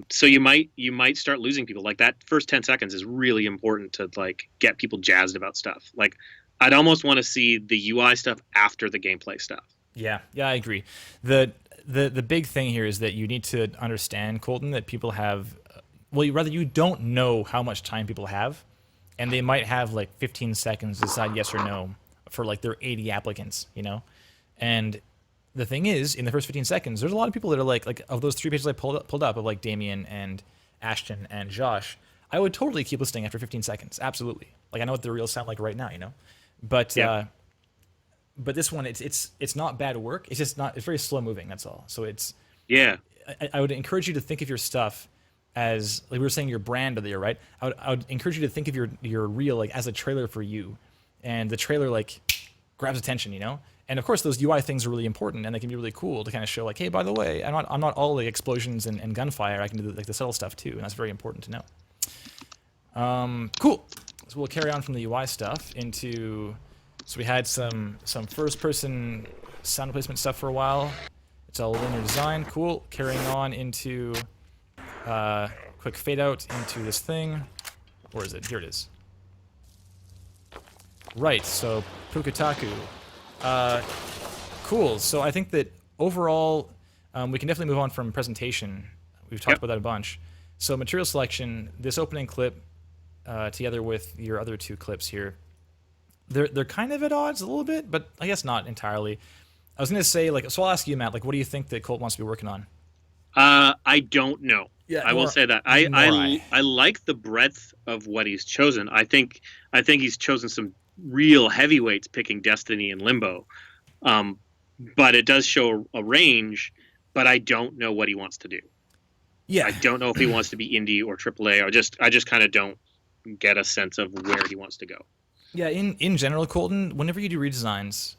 So you might start losing people. Like that first 10 seconds is really important to like get people jazzed about stuff. Like I'd almost want to see the UI stuff after the gameplay stuff. Yeah, I agree. The big thing here is that you need to understand, Colton, that people have, you don't know how much time people have, and they might have like 15 seconds to decide yes or no for like their 80 applicants, you know? And the thing is, in the first 15 seconds, there's a lot of people that are like of those 3 pages I pulled up of like Damien and Ashton and Josh, I would totally keep listening after 15 seconds. Absolutely. Like I know what the reels sound like right now, you know? But yeah. But this one, it's not bad work. It's just not. It's very slow moving. That's all. So it's. Yeah. I would encourage you to think of your stuff as, like we were saying, your brand of the year, right? I would encourage you to think of your reel like as a trailer for you, and the trailer like grabs attention, you know. And of course, those UI things are really important, and they can be really cool to kind of show like, hey, by the way, I'm not all like explosions and gunfire. I can do like the subtle stuff too, and that's very important to know. Cool. So we'll carry on from the UI stuff into. So we had some first-person sound replacement stuff for a while. It's all linear design. Cool. Carrying on into quick fade out into this thing. Where is it? Here it is. Right. So Pukataku. Cool. So I think that overall, we can definitely move on from presentation. We've talked about that a bunch. So material selection. This opening clip, together with your other 2 clips here. They're kind of at odds a little bit, but I guess not entirely. I was going to say, like, so I'll ask you, Matt, like, what do you think that Colt wants to be working on? I don't know. Yeah, I will say that. I like the breadth of what he's chosen. I think he's chosen some real heavyweights picking Destiny and Limbo. But it does show a range, but I don't know what he wants to do. Yeah. I don't know if he wants to be indie or AAA. I just kind of don't get a sense of where he wants to go. Yeah, in general, Colton, whenever you do redesigns,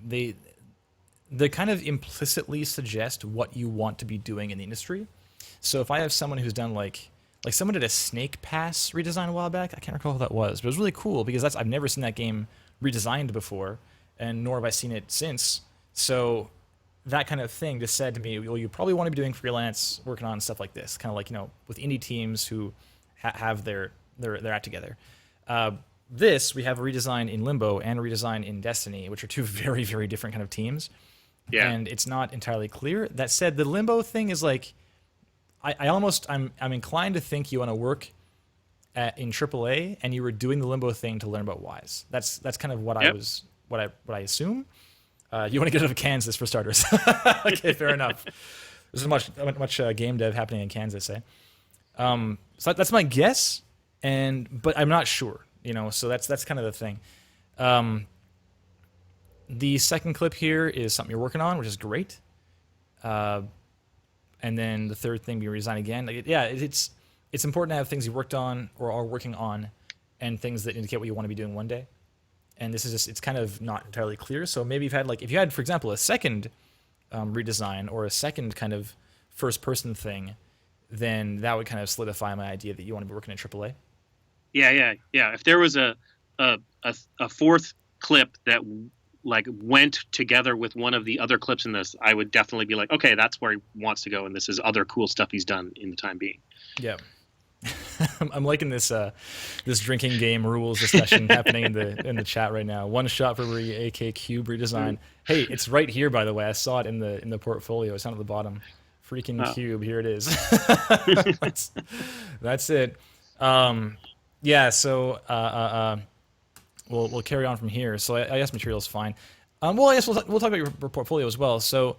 they kind of implicitly suggest what you want to be doing in the industry. So if I have someone who's done like someone did a Snake Pass redesign a while back, I can't recall who that was, but it was really cool because I've never seen that game redesigned before, and nor have I seen it since. So that kind of thing just said to me, well, you probably want to be doing freelance, working on stuff like this, kind of like, you know, with indie teams who have their act together. This, we have a redesign in Limbo and a redesign in Destiny, which are 2 very, very different kind of teams. Yeah. And it's not entirely clear. That said, the Limbo thing is like, I'm inclined to think you want to work in AAA and you were doing the Limbo thing to learn about Wise. That's kind of what what I assume. You want to get out of Kansas for starters. Okay, fair enough. There's much game dev happening in Kansas, eh? So that's my guess, but I'm not sure. You know, so that's kind of the thing. The second clip here is something you're working on, which is great. And then the third thing, you redesign again. Like, it's important to have things you worked on or are working on, and things that indicate what you want to be doing one day. And this is just, it's kind of not entirely clear. So maybe if you had, for example, a second redesign or a second kind of first-person thing, then that would kind of solidify my idea that you want to be working in AAA. Yeah. If there was a 4th clip that like went together with one of the other clips in this, I would definitely be like, okay, that's where he wants to go, and this is other cool stuff he's done in the time being. Yeah. I'm liking this this drinking game rules discussion happening in the chat right now. One shot for AK Cube redesign. Hey, it's right here, by the way. I saw it in the portfolio. It's down at the bottom. Freaking Cube. Here it is. that's it. Yeah. So we'll carry on from here. So I guess material is fine. Well, I guess we'll talk about your portfolio as well. So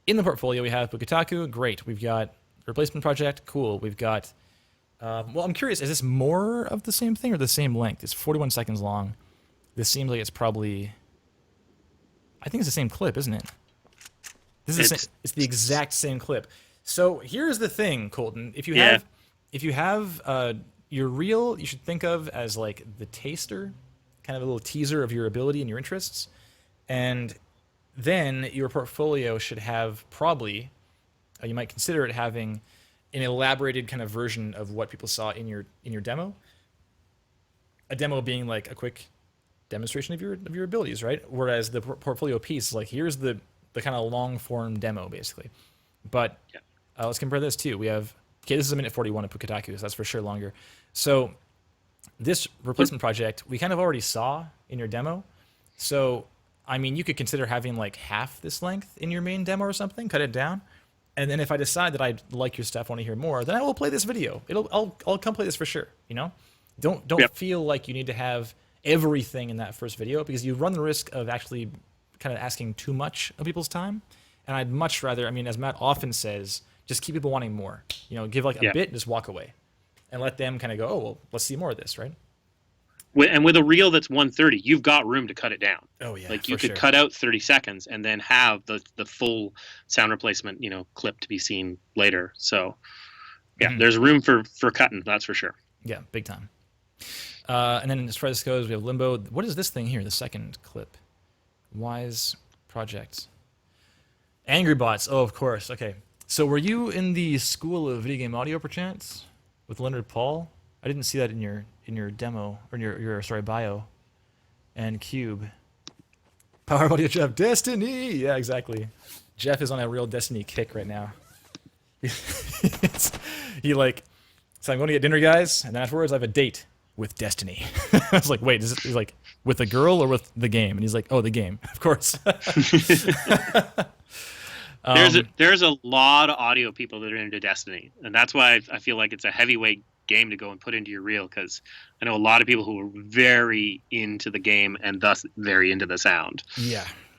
in the portfolio we have Bukitaku. Great. We've got replacement project. Cool. We've got. Well, I'm curious, is this more of the same thing or the same length? It's 41 seconds long. This seems like it's probably... I think it's the same clip, isn't it? It's the exact same clip. So here's the thing, Colton. If you have your reel, you should think of as like the taster, kind of a little teaser of your ability and your interests. And then your portfolio should have probably, you might consider it having an elaborated kind of version of what people saw in your demo. A demo being like a quick demonstration of your abilities, right? Whereas the portfolio piece is like, here's the kind of long form demo basically. But let's compare this too. We have, this is a minute 41 of Bukitaku, so that's for sure longer. So this replacement project we kind of already saw in your demo. So I mean, you could consider having like half this length in your main demo or something, cut it down. And then if I decide that I like your stuff, want to hear more, then I will play this video. I'll come play this for sure. You know, don't feel like you need to have everything in that first video, because you run the risk of actually kind of asking too much of people's time. And I'd much rather, I mean, as Matt often says, just keep people wanting more. You know, give like a bit, just walk away, and let them kind of go, oh well, let's see more of this, right? And with a reel that's 130, you've got room to cut it down. Oh yeah, like you could cut out 30 seconds and then have the full sound replacement, you know, clip to be seen later. So yeah, there's room for cutting, that's for sure. Yeah, big time. And then as far as this goes, we have Limbo. What is this thing here? The second clip. Wise Project. Angry Bots. Oh, of course. Okay. So were you in the School of Video Game Audio, perchance, with Leonard Paul? I didn't see that in your demo, or in your bio. And Cube. Power Audio Jeff. Destiny! Yeah, exactly. Jeff is on a real Destiny kick right now. He like, so I'm going to get dinner, guys, and then afterwards I have a date with Destiny. I was like, wait, he's like, with a girl or with the game? And he's like, oh, the game, of course. There's a lot of audio people that are into Destiny, and that's why I feel like it's a heavyweight game to go and put into your reel, because I know a lot of people who are very into the game and thus very into the sound.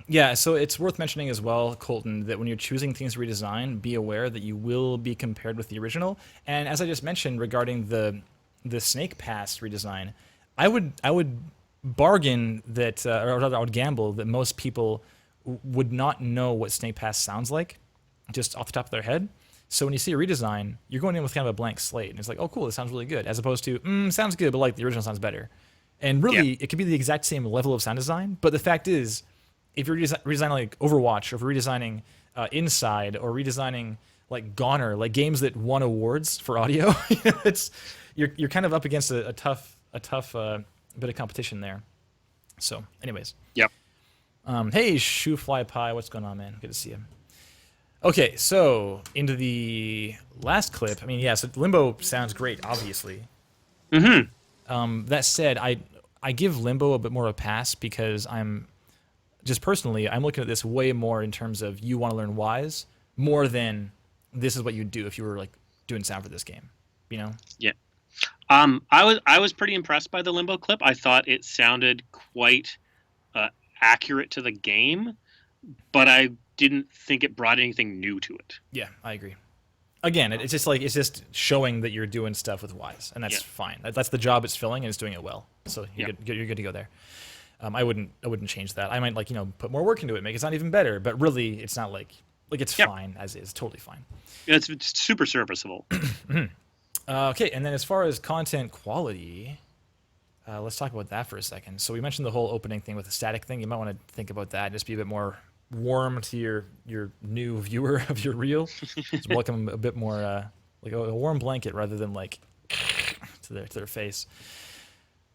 Yeah, so it's worth mentioning as well, Colton, that when you're choosing things to redesign, be aware that you will be compared with the original. And as I just mentioned regarding the Snake Pass redesign, I would bargain that, or rather I would gamble that most people would not know what Snake Pass sounds like just off the top of their head. So when you see a redesign, you're going in with kind of a blank slate, and it's like, oh, cool, this sounds really good, as opposed to, sounds good, but like the original sounds better. And really, it could be the exact same level of sound design, but the fact is, if you're redesigning like Overwatch, or if you're redesigning Inside, or redesigning like Goner, like games that won awards for audio, you're kind of up against a tough bit of competition there. So, anyways. Yep. Hey, Shoe Fly Pie, what's going on, man? Good to see you. Okay, so into the last clip. I mean, yeah, so Limbo sounds great, obviously. That said, I give Limbo a bit more of a pass, because I'm looking at this way more in terms of you want to learn Wise more than this is what you'd do if you were like doing sound for this game, you know? Yeah. I was pretty impressed by the Limbo clip. I thought it sounded quite accurate to the game, but I didn't think it brought anything new to it. Yeah, I agree. Again, it's just showing that you're doing stuff with Wise, and that's fine. That's the job it's filling, and it's doing it well. So you're good to go there. I wouldn't change that. I might put more work into it, make it sound even better. But really, it's not like it's fine as is, totally fine. It's super serviceable. Okay, and then as far as content quality, let's talk about that for a second. So we mentioned the whole opening thing with the static thing. You might want to think about that. Just be a bit more warm to your new viewer of your reel. Just welcome them a bit more like a warm blanket rather than like to their face.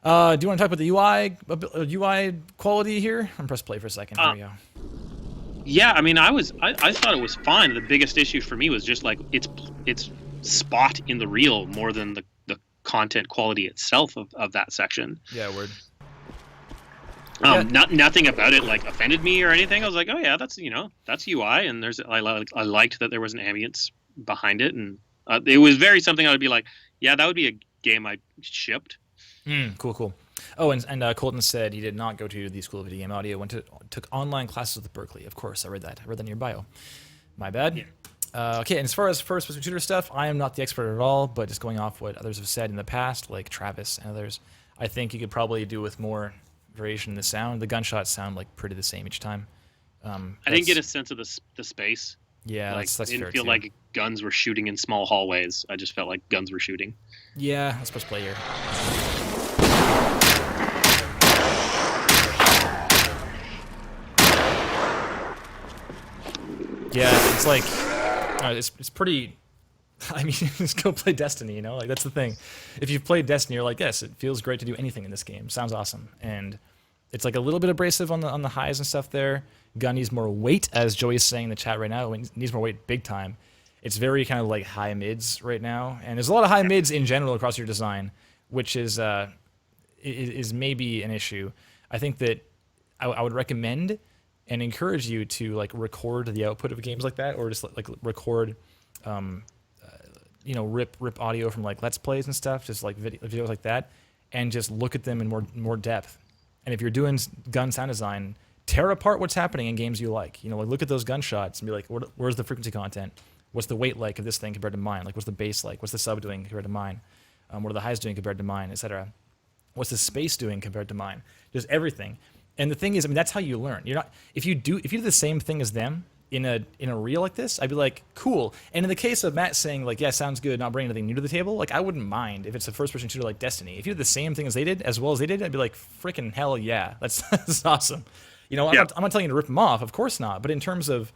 Do you want to talk about the UI quality here? I'm press play for a second. Here we go. Yeah, I mean, I thought it was fine. The biggest issue for me was just like it's spot in the reel more than the content quality itself of that section. Yeah, word. Nothing about it like offended me or anything. I was like, oh yeah, that's UI, and I liked that there was an ambience behind it, and it was very something I would be like, yeah, that would be a game I shipped. Cool. Oh, and Colton said he did not go to the School of Video Game Audio. Took online classes with Berkeley. Of course, I read that. I read that in your bio. My bad. Yeah. Okay, and as far as first-person shooter stuff, I am not the expert at all, but just going off what others have said in the past, like Travis and others, I think you could probably do with more variation in the sound. The gunshots sound like pretty the same each time. I didn't get a sense of the space. Yeah, like, that's I didn't fair feel too. like guns were shooting in small hallways. I just felt like guns were shooting. Yeah, let's press play here. Yeah, it's like it's pretty. I mean, just go play Destiny. Like that's the thing. If you've played Destiny, you're like, yes, it feels great to do anything in this game. Sounds awesome, and it's like a little bit abrasive on the highs and stuff there. Gun needs more weight, as Joey's saying in the chat right now. It needs more weight, big time. It's very kind of like high mids right now, and there's a lot of high mids in general across your design, which is maybe an issue. I think that I would recommend and encourage you to like record the output of games like that, or just like record, rip audio from like Let's Plays and stuff, just like videos like that, and just look at them in more depth. And if you're doing gun sound design, tear apart what's happening in games you like. Like look at those gunshots and be like, where's the frequency content? What's the weight like of this thing compared to mine? Like what's the bass like? What's the sub doing compared to mine? What are the highs doing compared to mine, etc. What's the space doing compared to mine? Just everything. And the thing is, I mean, that's how you learn. You're not if you do the same thing as them in a reel like this, I'd be like, cool. And in the case of Matt saying like, yeah, sounds good, not bringing anything new to the table, like I wouldn't mind if it's a first-person shooter like Destiny. If you did the same thing as they did, as well as they did, I'd be like, freaking hell yeah, that's awesome. I'm not telling you to rip them off, of course not. But in terms of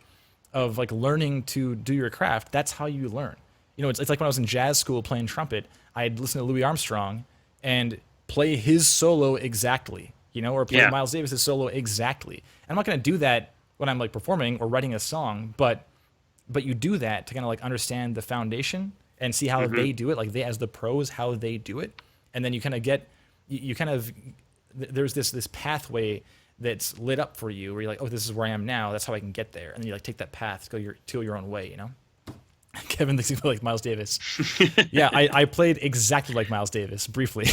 like learning to do your craft, that's how you learn. It's like when I was in jazz school playing trumpet, I'd listen to Louis Armstrong and play his solo exactly, or play Miles Davis's solo exactly. And I'm not going to do that when I'm like performing or writing a song, but you do that to kind of like understand the foundation and see how they do it, like they as the pros, how they do it. And then you kind of get, there's this pathway that's lit up for you where you're like, oh, this is where I am now. That's how I can get there. And then you like take that path to go your own way, Kevin thinks he's like Miles Davis. Yeah, I played exactly like Miles Davis briefly.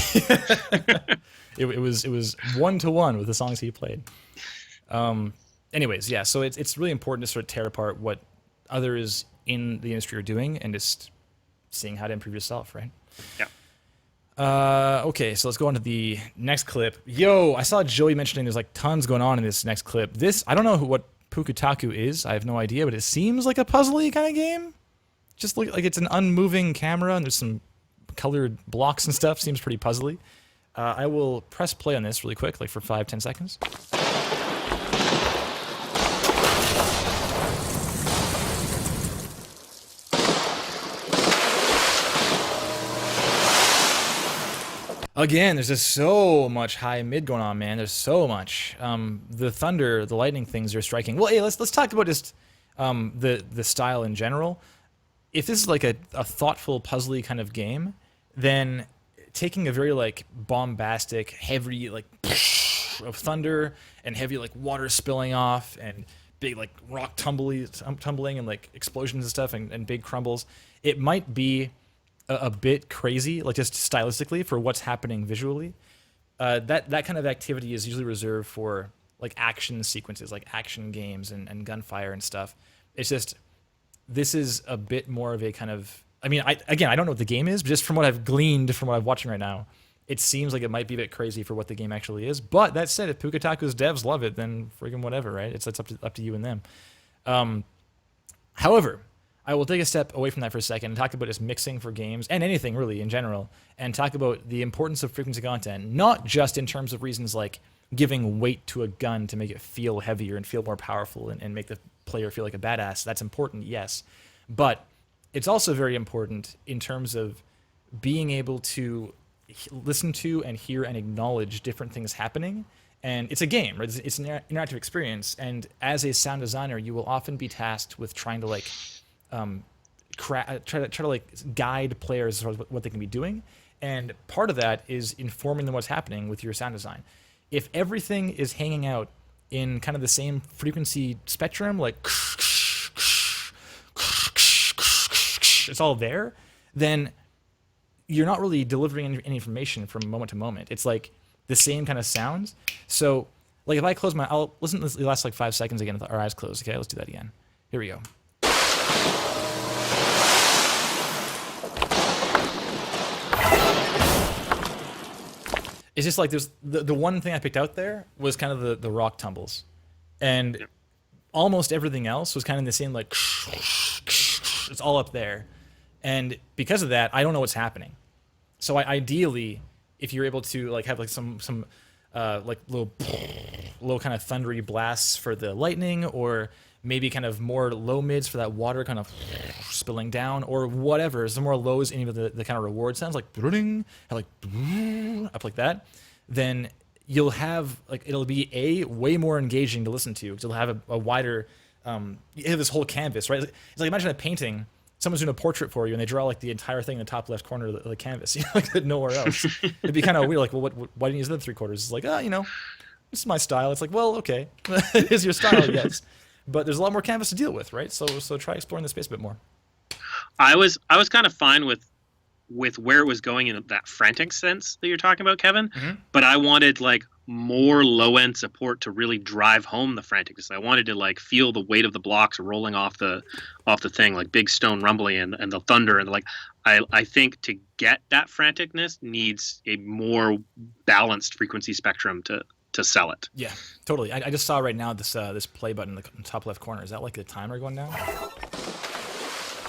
It was 1-to-1 with the songs he played. Anyways, yeah. So it's really important to sort of tear apart what others in the industry are doing and just seeing how to improve yourself, right? Yeah. Okay, so let's go on to the next clip. Yo, I saw Joey mentioning there's like tons going on in this next clip. I don't know what Pukutaku is. I have no idea, but it seems like a puzzly kind of game. Just look like it's an unmoving camera and there's some colored blocks and stuff. Seems pretty puzzly. I will press play on this really quick, like for 5-10 seconds. Again, there's just so much high mid going on, man. There's so much. The thunder, the lightning things are striking. Well, hey, let's talk about just the style in general. If this is like a thoughtful, puzzly kind of game, then taking a very like bombastic, heavy like of thunder and heavy like water spilling off and big like rock tumbling and like explosions and stuff and big crumbles, it might be a bit crazy, like just stylistically for what's happening visually. That kind of activity is usually reserved for like action sequences, like action games and gunfire and stuff. It's just this is a bit more of a kind of, I mean, I don't know what the game is, but just from what I've gleaned from what I'm watching right now, it seems like it might be a bit crazy for what the game actually is. But that said, if Pukataku's devs love it, then friggin' whatever, right? It's up to you and them. However, I will take a step away from that for a second and talk about just mixing for games and anything really in general, and talk about the importance of frequency content, not just in terms of reasons like giving weight to a gun to make it feel heavier and feel more powerful and make the player feel like a badass. That's important, yes. But it's also very important in terms of being able to listen to and hear and acknowledge different things happening. And it's a game, right? It's an interactive experience. And as a sound designer, you will often be tasked with trying to like try to like guide players as far as what they can be doing. And part of that is informing them what's happening with your sound design. If everything is hanging out in kind of the same frequency spectrum, like it's all there, then you're not really delivering any information from moment to moment. It's like the same kind of sounds. So like if I close I'll listen to the last like 5 seconds again with our eyes closed. Okay, let's do that again. Here we go. It's just like there's the one thing I picked out there was kind of the rock tumbles, and almost everything else was kind of in the same like it's all up there, and because of that I don't know what's happening. So ideally, if you're able to like have like some like little kind of thundery blasts for the lightning, or maybe kind of more low mids for that water kind of spilling down, or whatever. Some more lows, any of the kind of reward sounds like like up like that. Then you'll have like it'll be way more engaging to listen to because you'll have a wider. You have this whole canvas, right? It's like imagine a painting. Someone's doing a portrait for you, and they draw like the entire thing in the top left corner of the canvas, like nowhere else. It'd be kind of weird. Like, well, why didn't you use the other 3/4? It's like, this is my style. It's like, well, okay, it is your style, yes. But there's a lot more canvas to deal with, right? So try exploring the space a bit more. I was kind of fine with where it was going in that frantic sense that you're talking about, Kevin. Mm-hmm. But I wanted like more low end support to really drive home the franticness. I wanted to like feel the weight of the blocks rolling off the thing, like big stone rumbling and the thunder and like. I think to get that franticness needs a more balanced frequency spectrum to sell it. Yeah, totally. I just saw right now this play button in the top left corner. Is that like the timer going down?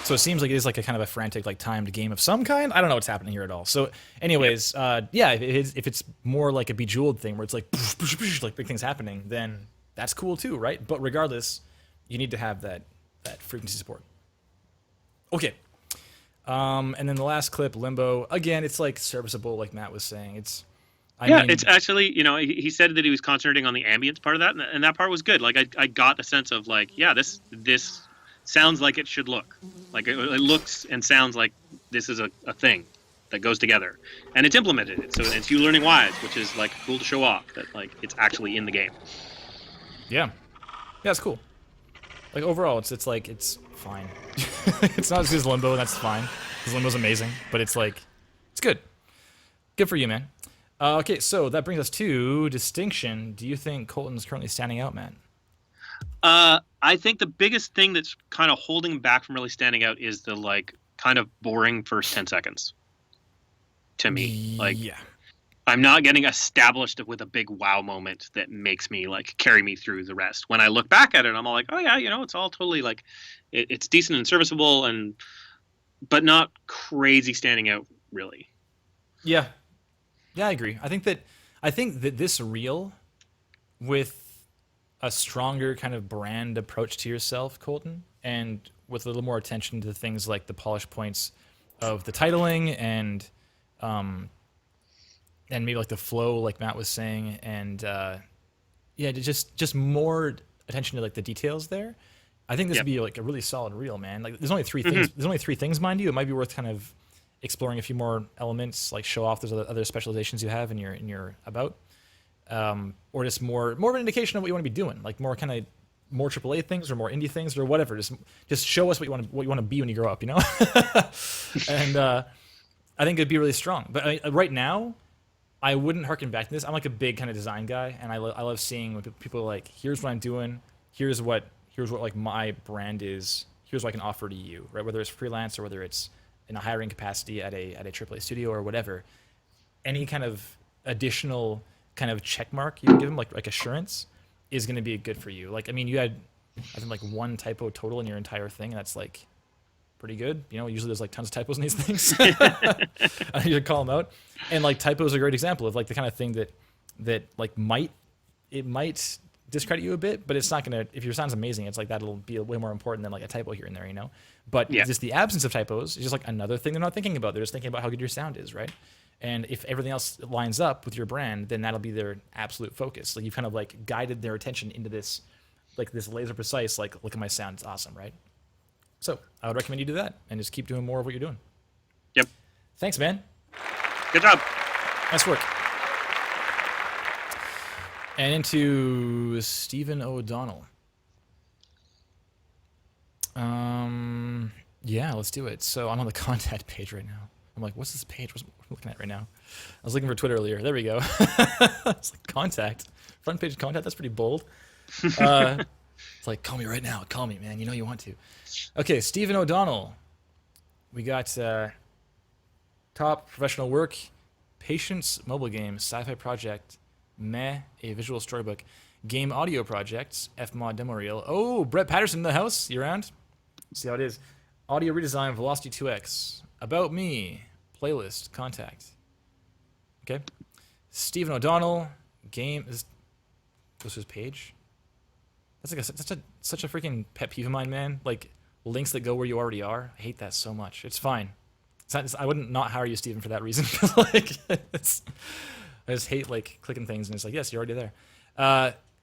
So it seems like it is like a kind of a frantic, like timed game of some kind. I don't know what's happening here at all. So, anyways, if it's more like a Bejeweled thing where it's like like big things happening, then that's cool too, right? But regardless, you need to have that frequency support. Okay. And then the last clip, Limbo. Again, it's like serviceable, like Matt was saying. It's actually, he said that he was concentrating on the ambience part of that, and that part was good. Like I got a sense of like, yeah, this sounds like it should look. Like it looks and sounds like this is a thing that goes together, and it's implemented it. So it's you learning why, which is like cool to show off that like it's actually in the game. Yeah, it's cool. Like overall, it's like it's fine. It's not as good as Limbo, and that's fine because Limbo's amazing. But it's like it's good. Good for you, man. Okay, so that brings us to distinction. Do you think Colton's currently standing out, Matt? I think the biggest thing that's kind of holding him back from really standing out is the like kind of boring first 10 seconds. To me, like, yeah, I'm not getting established with a big wow moment that makes me like carry me through the rest. When I look back at it, I'm all like, oh yeah, it's all totally like it's decent and serviceable, but not crazy standing out really. Yeah, I agree. I think that this reel with a stronger kind of brand approach to yourself, Colton, and with a little more attention to things like the polish points of the titling and maybe like the flow, like Matt was saying, and just more attention to like the details there. I think this would be like a really solid reel, man. Like there's only 3 things. There's only 3 things, mind you. It might be worth kind of exploring a few more elements, like show off those other specializations you have in your about. Or just more of an indication of what you want to be doing, like more AAA things or more indie things or whatever. Just show us what you want to be when you grow up, And I think it'd be really strong. But right now, I wouldn't harken back to this. I'm like a big kind of design guy, and I love seeing when people are like, here's what I'm doing, here's what like my brand is, here's what I can offer to you, right? Whether it's freelance or whether it's in a hiring capacity at a AAA studio or whatever. Any kind of additional kind of check mark you can give them, like assurance, is going to be good for you. Like, I mean, you had, I think, like 1 typo total in your entire thing, and that's like pretty good. Usually there's like tons of typos in these things. I usually call them out. And like typos are a great example of like the kind of thing that like might discredit you a bit, but it's not going to, if your sound's amazing, it's like that'll be way more important than like a typo here and there, But just the absence of typos is just like another thing they're not thinking about. They're just thinking about how good your sound is, right? And if everything else lines up with your brand, then that'll be their absolute focus. Like you've kind of like guided their attention into this, like this laser precise, like look at my sound, it's awesome, right? So I would recommend you do that and just keep doing more of what you're doing. Yep. Thanks, man. Good job. Nice work. And into Stephen O'Donnell. Yeah, let's do it. So I'm on the contact page right now. I'm like, what's this page? What am I looking at right now? I was looking for Twitter earlier. There we go. It's like contact. Front page contact. That's pretty bold. It's like, call me right now. Call me, man. You know you want to. Okay, Stephen O'Donnell. We got top professional work, Patience mobile game, sci-fi project, Meh, a visual storybook, game audio projects, Fmod demo reel. Oh, Brett Patterson in the house. You around? See how it is. Audio redesign, Velocity 2X. About me, playlist, contact. Okay. Stephen O'Donnell, game. Goes to his page. That's like such a freaking pet peeve of mine, man. Like links that go where you already are. I hate that so much. It's fine. I wouldn't not hire you, Stephen, for that reason. Like, I just hate like clicking things and it's like, yes, you're already there.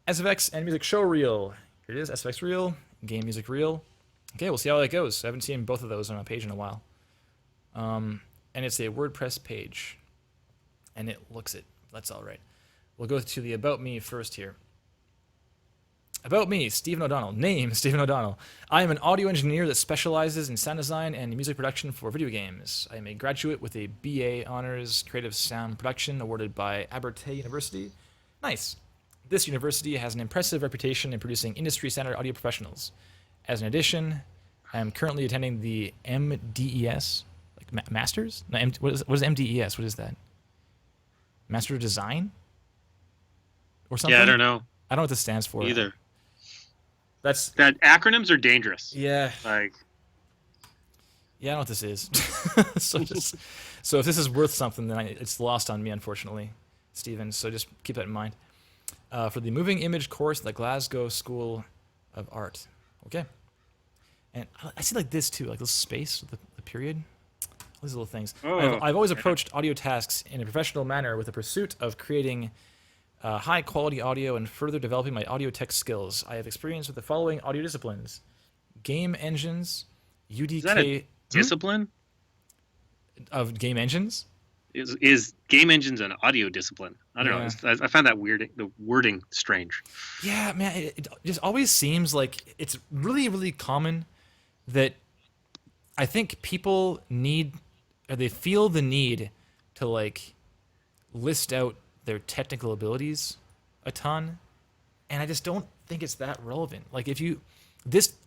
SFX and music show reel. Here it is. SFX reel, game music reel. Okay, we'll see how that goes. I haven't seen both of those on a page in a while. And it's a WordPress page, and it looks it. That's all right. We'll go to the About Me first here. About me, Stephen O'Donnell. Name, Stephen O'Donnell. I am an audio engineer that specializes in sound design and music production for video games. I am a graduate with a BA Honors Creative Sound Production awarded by Abertay University. Nice. This university has an impressive reputation in producing industry-standard audio professionals. As an addition, I am currently attending the MDES, like Masters? No, what is MDES? What is that? Master of Design? Or something? Yeah, I don't know. I don't know what this stands for. Either. That acronyms are dangerous. Yeah. Like. Yeah, I don't know what this is. So if this is worth something, then it's lost on me, unfortunately, Stephen. So just keep that in mind. For the moving image course at the Glasgow School of Art. Okay. And I see like this too, like this space, the period. All these little things. Oh. I've always approached audio tasks in a professional manner with the pursuit of creating high quality audio and further developing my audio tech skills. I have experience with the following audio disciplines: game engines, UDK. Is that a discipline? Of game engines? Is game engines an audio discipline? I don't know. I find that weird. The wording strange. Yeah, man. It just always seems like it's really, really common that I think people need, or they feel the need to like list out their technical abilities a ton, and I just don't think it's that relevant. Like if you,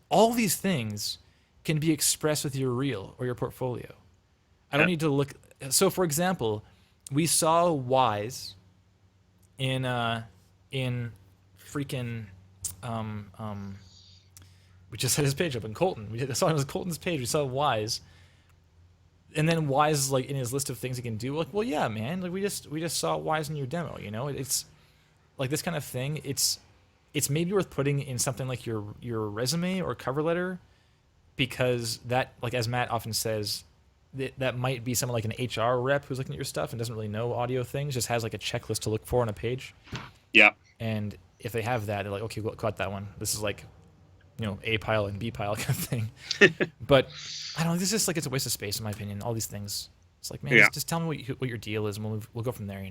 all these things can be expressed with your reel or your portfolio. I don't need to look. So for example, we saw Wise in freaking we just had his page up in Colton. We saw it was Colton's page. We saw Wise. And then Wise is like in his list of things he can do. Like, well, yeah, man. Like we just saw Wise in your demo. You know, it's like this kind of thing. It's maybe worth putting in something like your resume or cover letter, because that, like as Matt often says, that might be someone like an HR rep who's looking at your stuff and doesn't really know audio things. Just has like a checklist to look for on a page. Yeah. And if they have that, they're like, okay, got that one. This is like, A pile and B pile kind of thing. But I don't know. This is just like, it's a waste of space in my opinion. All these things. It's like, man, just tell me what your deal is, and we'll go from there.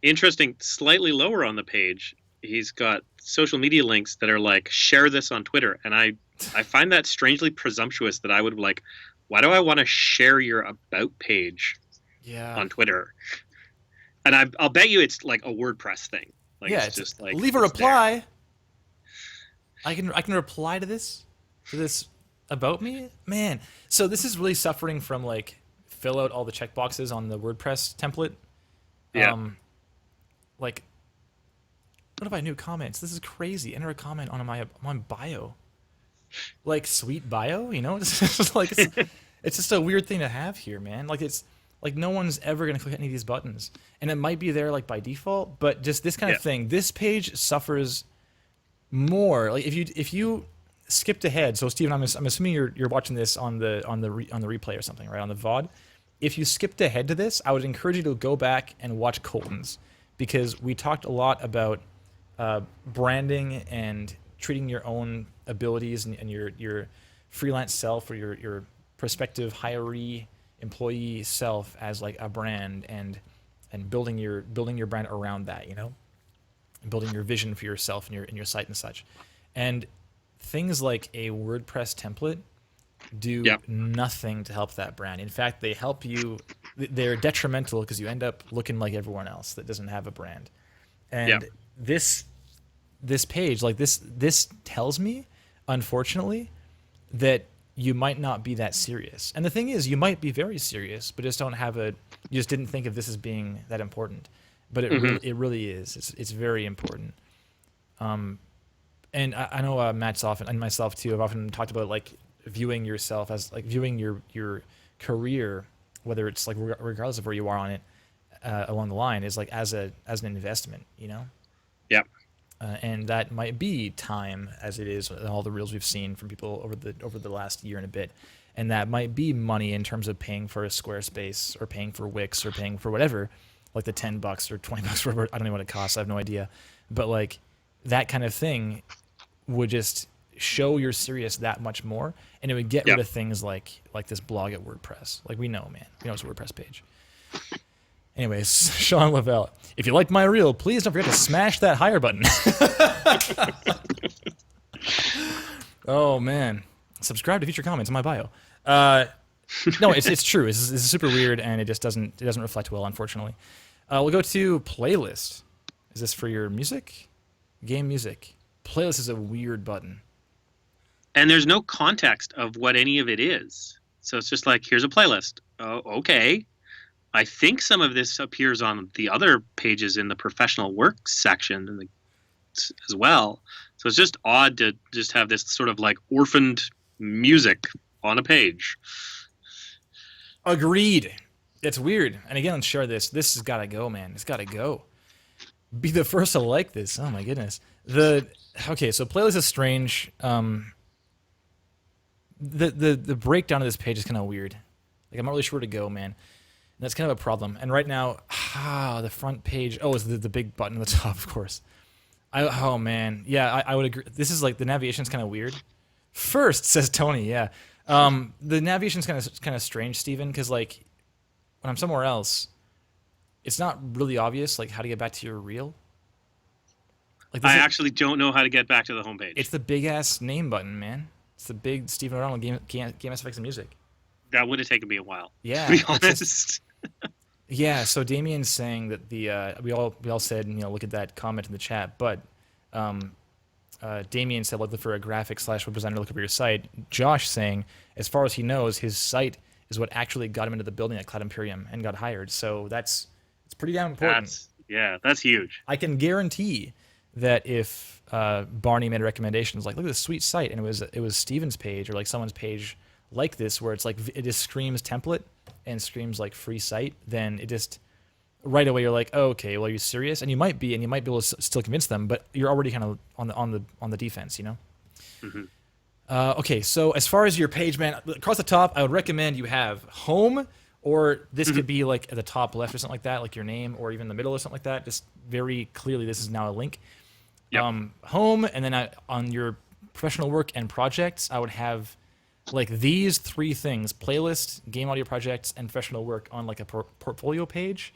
Interesting. Slightly lower on the page, he's got social media links that are like, share this on Twitter, and I find that strangely presumptuous that I would like, why do I want to share your about page on Twitter? And I'll bet you it's like a WordPress thing. Like, yeah, it's just like leave a reply. I can reply to this about me, man. So this is really suffering from like fill out all the checkboxes on the WordPress template. Yeah. Like, what if I new comments? This is crazy. Enter a comment on my bio. Like sweet bio, It's just like it's just a weird thing to have here, man. Like it's like no one's ever gonna click any of these buttons, and it might be there like by default, but just this kind of thing. This page suffers more. Like if you skipped ahead. So Steven, I'm assuming you're watching this on the replay or something, right? On the VOD. if you skipped ahead to this, I would encourage you to go back and watch Colton's, because we talked a lot about branding and treating your own abilities and your freelance self or your prospective hiree employee self as like a brand, and building your brand around that, you know, and building your vision for yourself and your site and such. And things like a WordPress template do nothing to help that brand. In fact, they help you. They're detrimental because you end up looking like everyone else that doesn't have a brand. And this page, like this tells me, unfortunately, that you might not be that serious. And the thing is, you might be very serious, but just don't have you just didn't think of this as being that important. But it really is. It's very important. And I know Matt's often, and myself too, I've often talked about like viewing yourself as like viewing your career, whether it's like regardless of where you are on it along the line, is like as an investment, you know. Yep. And that might be time, as it is all the reels we've seen from people over the last year and a bit, and that might be money in terms of paying for a Squarespace or paying for Wix or paying for whatever, like the $10 or $20, whatever, I don't know what it costs, I have no idea, but like that kind of thing would just show you're serious that much more, and it would get rid of things like this blog at WordPress. Like we know, man, it's a WordPress page. Anyways, Sean Lavelle, if you liked my reel, please don't forget to smash that higher button. Oh man, subscribe to future comments in my bio. No, it's true. It's super weird, and it doesn't reflect well, unfortunately. We'll go to playlist. Is this for your music? Game music. Playlist is a weird button. And there's no context of what any of it is. So it's just like, here's a playlist. Oh, okay. I think some of this appears on the other pages in the professional work section as well. So it's just odd to just have this sort of like orphaned music on a page. Agreed. It's weird. And again, let's share this. This has got to go, man. It's got to go. Be the first to like this. Oh my goodness. Okay, so playlist is strange. The breakdown of this page is kind of weird. Like I'm not really sure where to go, man. And that's kind of a problem. And right now, the front page. Oh, is the big button at the top, of course. Oh man, yeah, I would agree. This is like the navigation's kind of weird. First, says Tony. Yeah, the navigation's kind of strange, Steven, because like when I'm somewhere else, it's not really obvious like how to get back to your reel. Like I actually don't know how to get back to the homepage. It's the big ass name button, man. It's the big Steven O'Donnell game FX and music. That would have taken me a while. Yeah, to be honest. Yeah, so Damien's saying that we all said, look at that comment in the chat, but Damien said look for a graphic / web designer, look for your site. Josh saying, as far as he knows, his site is what actually got him into the building at Cloud Imperium and got hired. So it's pretty damn important. That's huge. I can guarantee that if Barney made a recommendation, like look at this sweet site, and it was Steven's page or like someone's page like this, where it's like it just screams template and screams like free site, then it just right away you're like, oh, okay, well, are you serious? And you might be able to still convince them, but you're already kind of on the defense, Mm-hmm. Okay, so as far as your page, man, across the top, I would recommend you have home, or this could be like at the top left or something like that, like your name, or even the middle or something like that. Just very clearly, this is now a link. Yep. Home, and then on your professional work and projects, I would have like these three things: playlist, game audio projects, and professional work on like a portfolio page,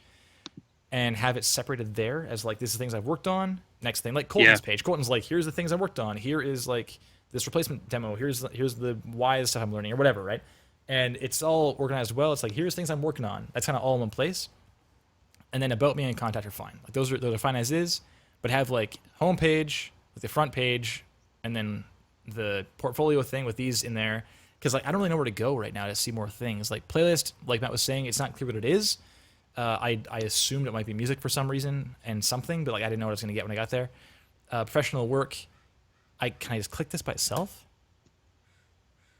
and have it separated there as like this is things I've worked on. Next thing, like Colton's page. Colton's like, here's the things I worked on. Here is like this replacement demo. Here's the why stuff I'm learning or whatever, right? And it's all organized well. It's like here's things I'm working on. That's kind of all in one place. And then about me and contact are fine. Like those are fine as is, but have like home page with the front page, and then the portfolio thing with these in there. Because like I don't really know where to go right now to see more things. Like playlist, like Matt was saying, it's not clear what it is. I assumed it might be music for some reason and something, but like I didn't know what I was gonna get when I got there. Professional work, can I just click this by itself?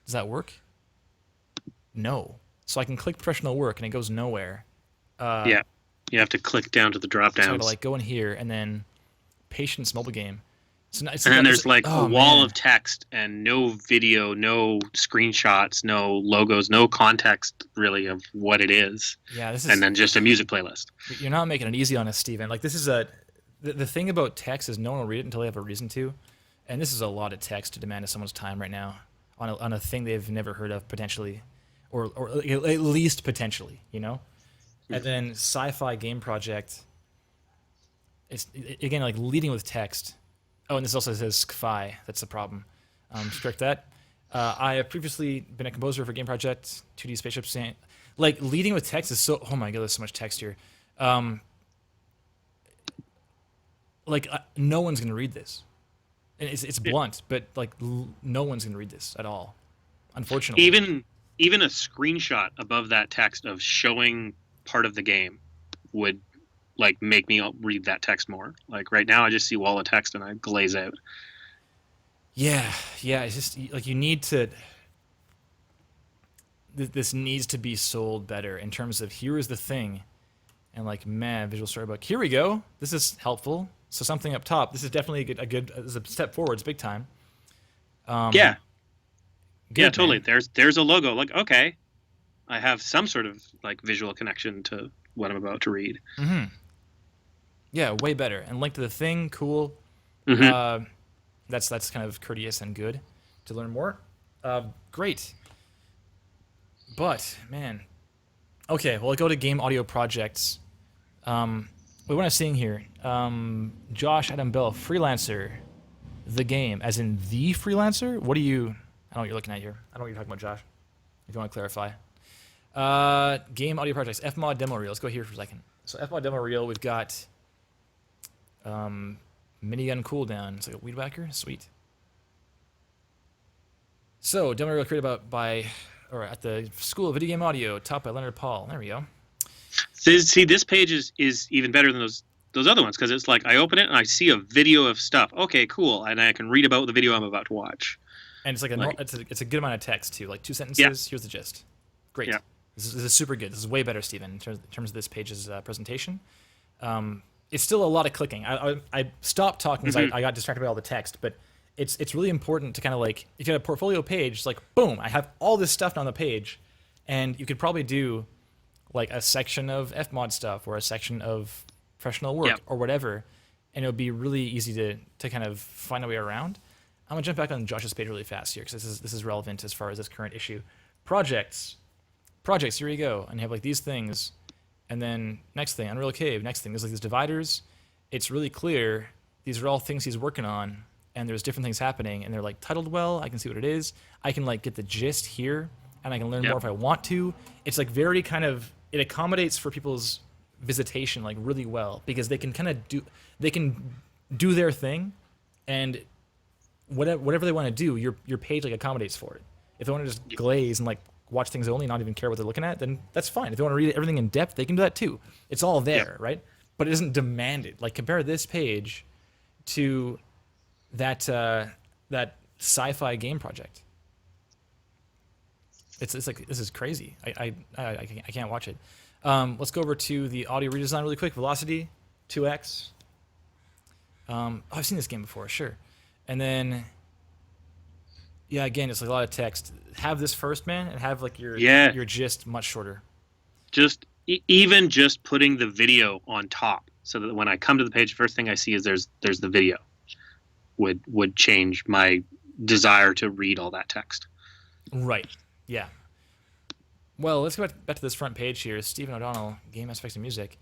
Does that work? No. So I can click professional work and it goes nowhere. Yeah, you have to click down to the drop downs. So I gotta like go in here and then Patience mobile game. So and then there's like a wall of text and no video, no screenshots, no logos, no context really of what it is. Yeah, this is. And then just a music playlist. You're not making it easy on us, Steven. Like this is the thing about text is no one will read it until they have a reason to, and this is a lot of text to demand of someone's time right now on a thing they've never heard of potentially, or at least potentially, you know. And then sci-fi game project. It's again like leading with text. Oh, and this also says SCFI. That's the problem. Correct that. I have previously been a composer for a game project, 2D spaceships. Like leading with text is so. Oh my god, there's so much text here. No one's gonna read this. And it's blunt, but like no one's gonna read this at all. Unfortunately. Even a screenshot above that text of showing part of the game would like make me read that text more. Like right now I just see wall of text and I glaze out. Yeah, it's just like you need to this needs to be sold better in terms of here is the thing and like visual storybook. Here we go. This is helpful. So something up top. This is definitely a step forward. It's big time. Yeah, totally. Man. There's a logo. Like, okay, I have some sort of like visual connection to what I'm about to read. Mm-hmm. Yeah, way better. And link to the thing, cool. Mm-hmm. That's kind of courteous and good to learn more. Great. But man, okay. Well, I go to game audio projects. What am I seeing here? Josh Adam Bell, freelancer, the game, as in the freelancer. What do you? I don't know what you're looking at here. I don't know what you're talking about, Josh. If you want to clarify. Game audio projects, Fmod demo reel. Let's go here for a second. So Fmod demo reel, we've got minigun cooldown. It's like a weed whacker. Sweet. So demo reel created at the School of Video Game Audio, taught by Leonard Paul. There we go. See, this page is even better than those other ones because it's like I open it and I see a video of stuff. Okay, cool, and I can read about the video I'm about to watch. And it's like it's a good amount of text too, like 2 sentences. Yeah. Here's the gist. Great. Yeah. This is super good. This is way better, Steven, in terms of this page's presentation. It's still a lot of clicking. I stopped talking because I got distracted by all the text, but it's really important to kind of like, if you have a portfolio page, it's like, boom, I have all this stuff on the page, and you could probably do like a section of Fmod stuff or a section of professional work or whatever, and it would be really easy to kind of find a way around. I'm gonna jump back on Josh's page really fast here because this is relevant as far as this current issue. Projects, here you go, and you have like these things, and then next thing, Unreal Cave, next thing, there's like these dividers. It's really clear these are all things he's working on, and there's different things happening, and they're like titled well. I can see what it is. I can like get the gist here, and I can learn more if I want to. It's like very kind of, it accommodates for people's visitation like really well because they can kind of do their thing, and whatever they want to do, your page like accommodates for it. If they want to just glaze and like watch things only, not even care what they're looking at, then that's fine. If they want to read everything in depth, they can do that too. It's all there, right? But it isn't demanded. Like compare this page to that sci-fi game project. It's like, this is crazy. I can't watch it. Let's go over to the audio redesign really quick. Velocity 2x. I've seen this game before, sure. And then, yeah, again, it's like a lot of text. Have this first, man, and have like your gist much shorter. Just even just putting the video on top, so that when I come to the page, the first thing I see is there's the video. Would change my desire to read all that text. Right. Yeah. Well, let's go back to this front page here. Stephen O'Donnell, Game Aspects and Music,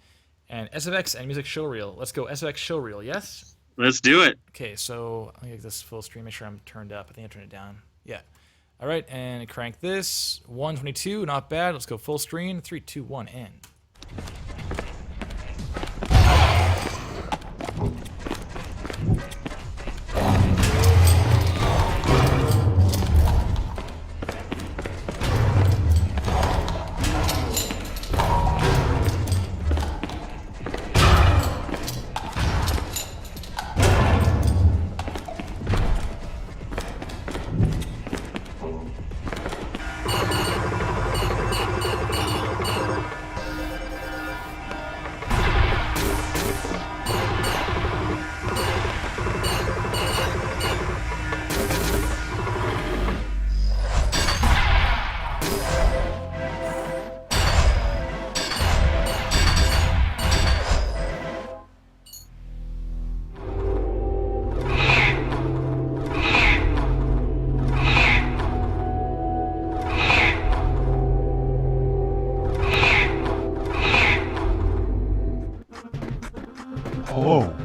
and SFX and Music Showreel. Let's go SFX Showreel, yes? Let's do it. Okay, so let me get this full screen, make sure I'm turned up. I think I turned it down. Yeah. All right, and crank this. 122, not bad. Let's go full screen. 3, 2, 1, and... Hello,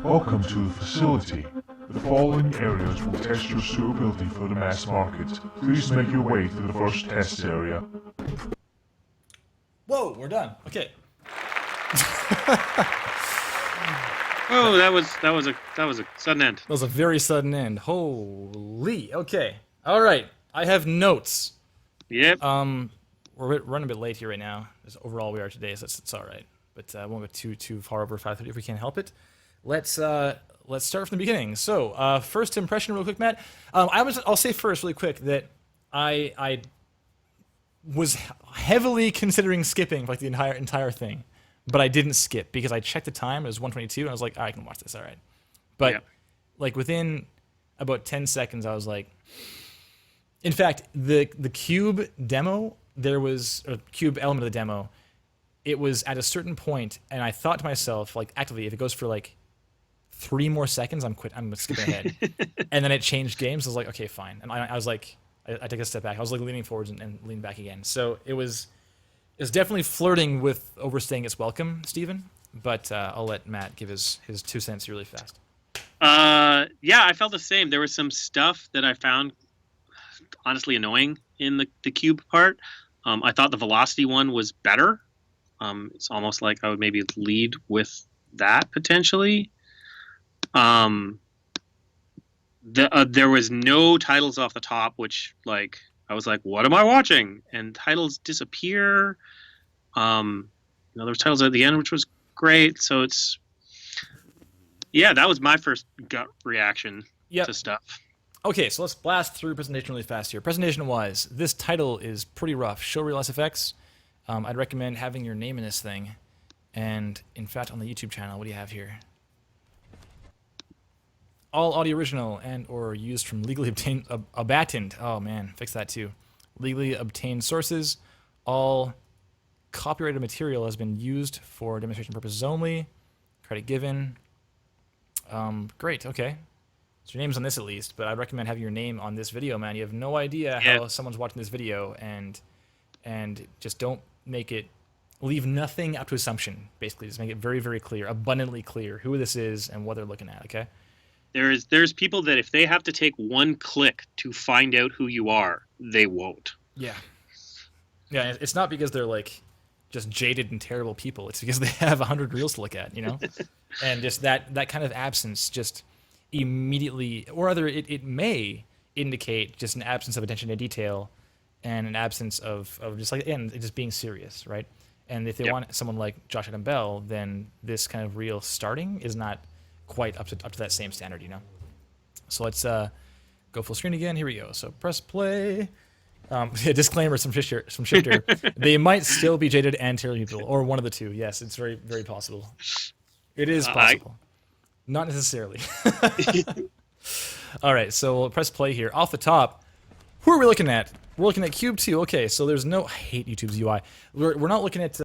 welcome to the facility. The following areas will test your suitability for the mass market. Please make your way to the first test area. Whoa, we're done. Okay. Oh, that was a sudden end. That was a very sudden end. Holy. Okay. All right. I have notes. Yep. We're running a bit late here right now. As overall we are today, so it's all right. But I won't go too far over 5:30 if we can't help it. Let's start from the beginning. So, first impression, real quick, Matt. I'll say first, really quick, that I was heavily considering skipping like the entire thing, but I didn't skip because I checked the time. It was 1:22, and I was like, I can watch this, all right. But like within about 10 seconds, I was like, in fact, the cube demo, cube element of the demo, it was at a certain point, and I thought to myself, like, actively, if it goes for like 3 more seconds, I'm skipping ahead. And then it changed games. I was like, okay, fine. And I was like, I take a step back. I was like leaning forwards and leaning back again. So it was definitely flirting with overstaying its welcome, Steven. But I'll let Matt give his 2 cents really fast. Yeah, I felt the same. There was some stuff that I found honestly annoying in the cube part. I thought the velocity one was better. It's almost like I would maybe lead with that potentially. There was no titles off the top, which like I was like, what am I watching? And titles disappear. There was titles at the end, which was great. So that was my first gut reaction to stuff. Okay, so let's blast through presentation really fast here. Presentation-wise, this title is pretty rough. Show Real SFX. I'd recommend having your name in this thing. And, in fact, on the YouTube channel, what do you have here? All audio original and or used from legally obtained... Oh, man, fix that too. Legally obtained sources. All copyrighted material has been used for demonstration purposes only. Credit given. Great, okay. So your name's on this at least, but I'd recommend having your name on this video, man. You have no idea how someone's watching this video, and just don't leave nothing up to assumption, basically. Just make it very, very clear, abundantly clear who this is and what they're looking at, okay? There's people that if they have to take one click to find out who you are, they won't. Yeah. Yeah, it's not because they're like just jaded and terrible people. It's because they have 100 reels to look at, you know? And just that kind of absence just immediately, or rather it may indicate just an absence of attention to detail and an absence of just like, again, just being serious, right? And if they want someone like Josh Adam Bell, then this kind of reel starting is not quite up to that same standard, you know? So let's go full screen again. Here we go. So press play. Disclaimer, some shifter. They might still be jaded and terrible people, or one of the two. Yes, it's very, very possible. It is possible. Not necessarily. All right, so we'll press play here. Off the top, who are we looking at? We're looking at Cube 2. Okay, so there's no... I hate YouTube's UI. We're not looking at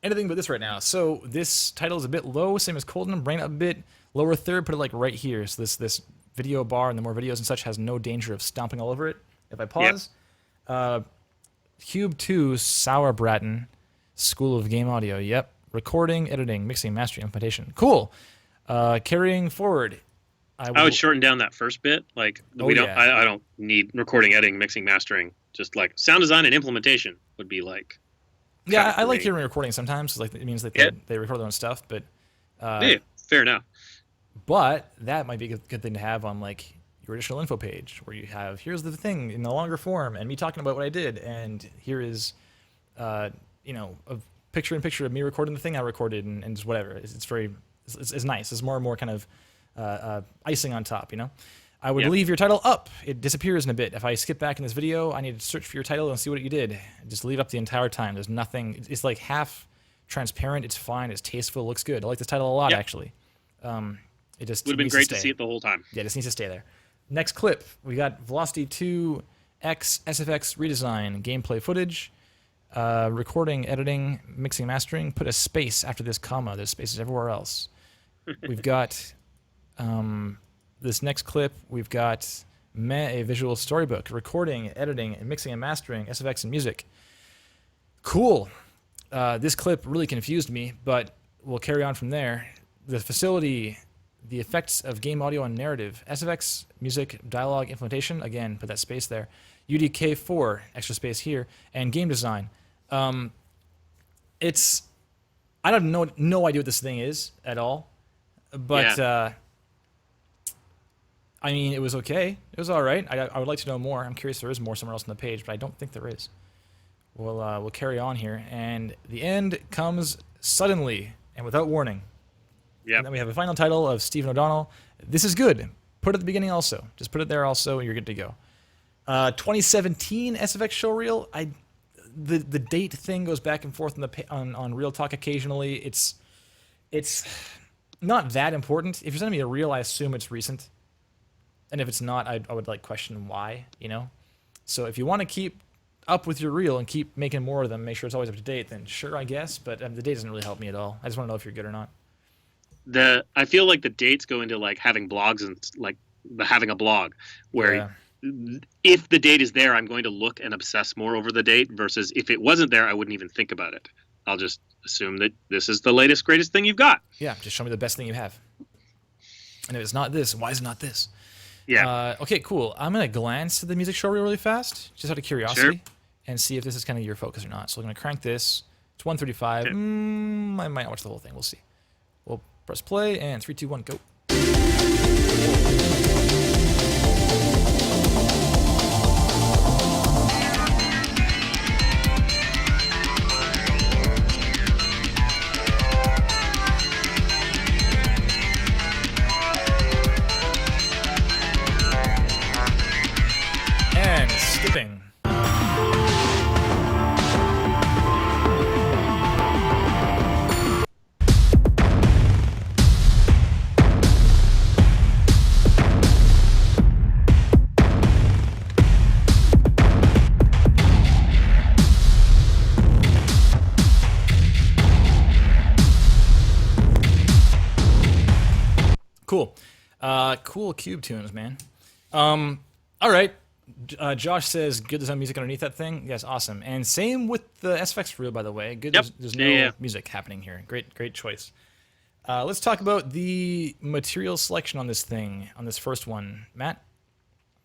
anything but this right now. So this title is a bit low, same as Colton. Bring it up a bit. Lower third, put it like right here. So this video bar and the more videos and such has no danger of stomping all over it. If I pause... Cube 2, Sauerbraten, School of Game Audio. Yep. Recording, editing, mixing, mastering, implementation. Cool. Carrying forward. I would shorten down that first bit. Like I don't need recording, editing, mixing, mastering. Just like sound design and implementation would be like. Yeah, I like hearing recording sometimes. Like it means that they record their own stuff, but. Yeah, fair enough. But that might be a good thing to have on like your additional info page, where you have here's the thing in the longer form, and me talking about what I did, and here is, a picture-in-picture of me recording the thing I recorded, and just whatever. It's nice. It's more and more kind of icing on top, you know? I would leave your title up. It disappears in a bit. If I skip back in this video, I need to search for your title and see what you did. Just leave it up the entire time. There's nothing. It's like half transparent. It's fine. It's tasteful. It looks good. I like this title a lot, actually. It just would have been great to see it the whole time. Yeah, it just needs to stay there. Next clip, we got Velocity 2 X SFX redesign, gameplay footage, recording, editing, mixing, mastering. Put a space after this comma. There's spaces everywhere else. We've got this next clip. We've got a visual storybook, recording, editing, mixing and mastering, SFX and music. Cool. This clip really confused me, but we'll carry on from there. the facility, the effects of game audio and narrative, SFX, music, dialogue, implementation, again, put that space there, UDK4, extra space here, and game design. It's, I don't know, no idea what this thing is at all, but I mean, it was okay. It was all right. I would like to know more. I'm curious if there is more somewhere else on the page, but I don't think there is. We'll carry on here, and the end comes suddenly and without warning. Yeah. And then we have a final title of Stephen O'Donnell. This is good. Put it at the beginning also. Just put it there also, and you're good to go. 2017 SFX showreel. The date thing goes back and forth on Real Talk occasionally. It's not that important. If you're sending me a reel, I assume it's recent. And if it's not, I would like question why, you know? So if you want to keep up with your reel and keep making more of them, make sure it's always up to date, then sure, I guess. But the date doesn't really help me at all. I just want to know if you're good or not. I feel like the dates go into like having blogs and like having a blog where if the date is there, I'm going to look and obsess more over the date versus if it wasn't there, I wouldn't even think about it. I'll just assume that this is the latest, greatest thing you've got. Yeah, just show me the best thing you have. And if it's not this, why is it not this? Yeah. Okay, cool. I'm going to glance to the music showreel really fast, just out of curiosity, and see if this is kind of your focus or not. So I'm going to crank this. It's 1:35. Okay. I might watch the whole thing. We'll see. We'll press play, and 3, 2, 1, go. And skipping. Cool. Cool cube tunes, man. All right. Josh says, good design music underneath that thing. Yes, awesome. And same with the SFX reel, by the way. Good. Yep. There's no music happening here. Great choice. Let's talk about the material selection on this thing, on this first one. Matt,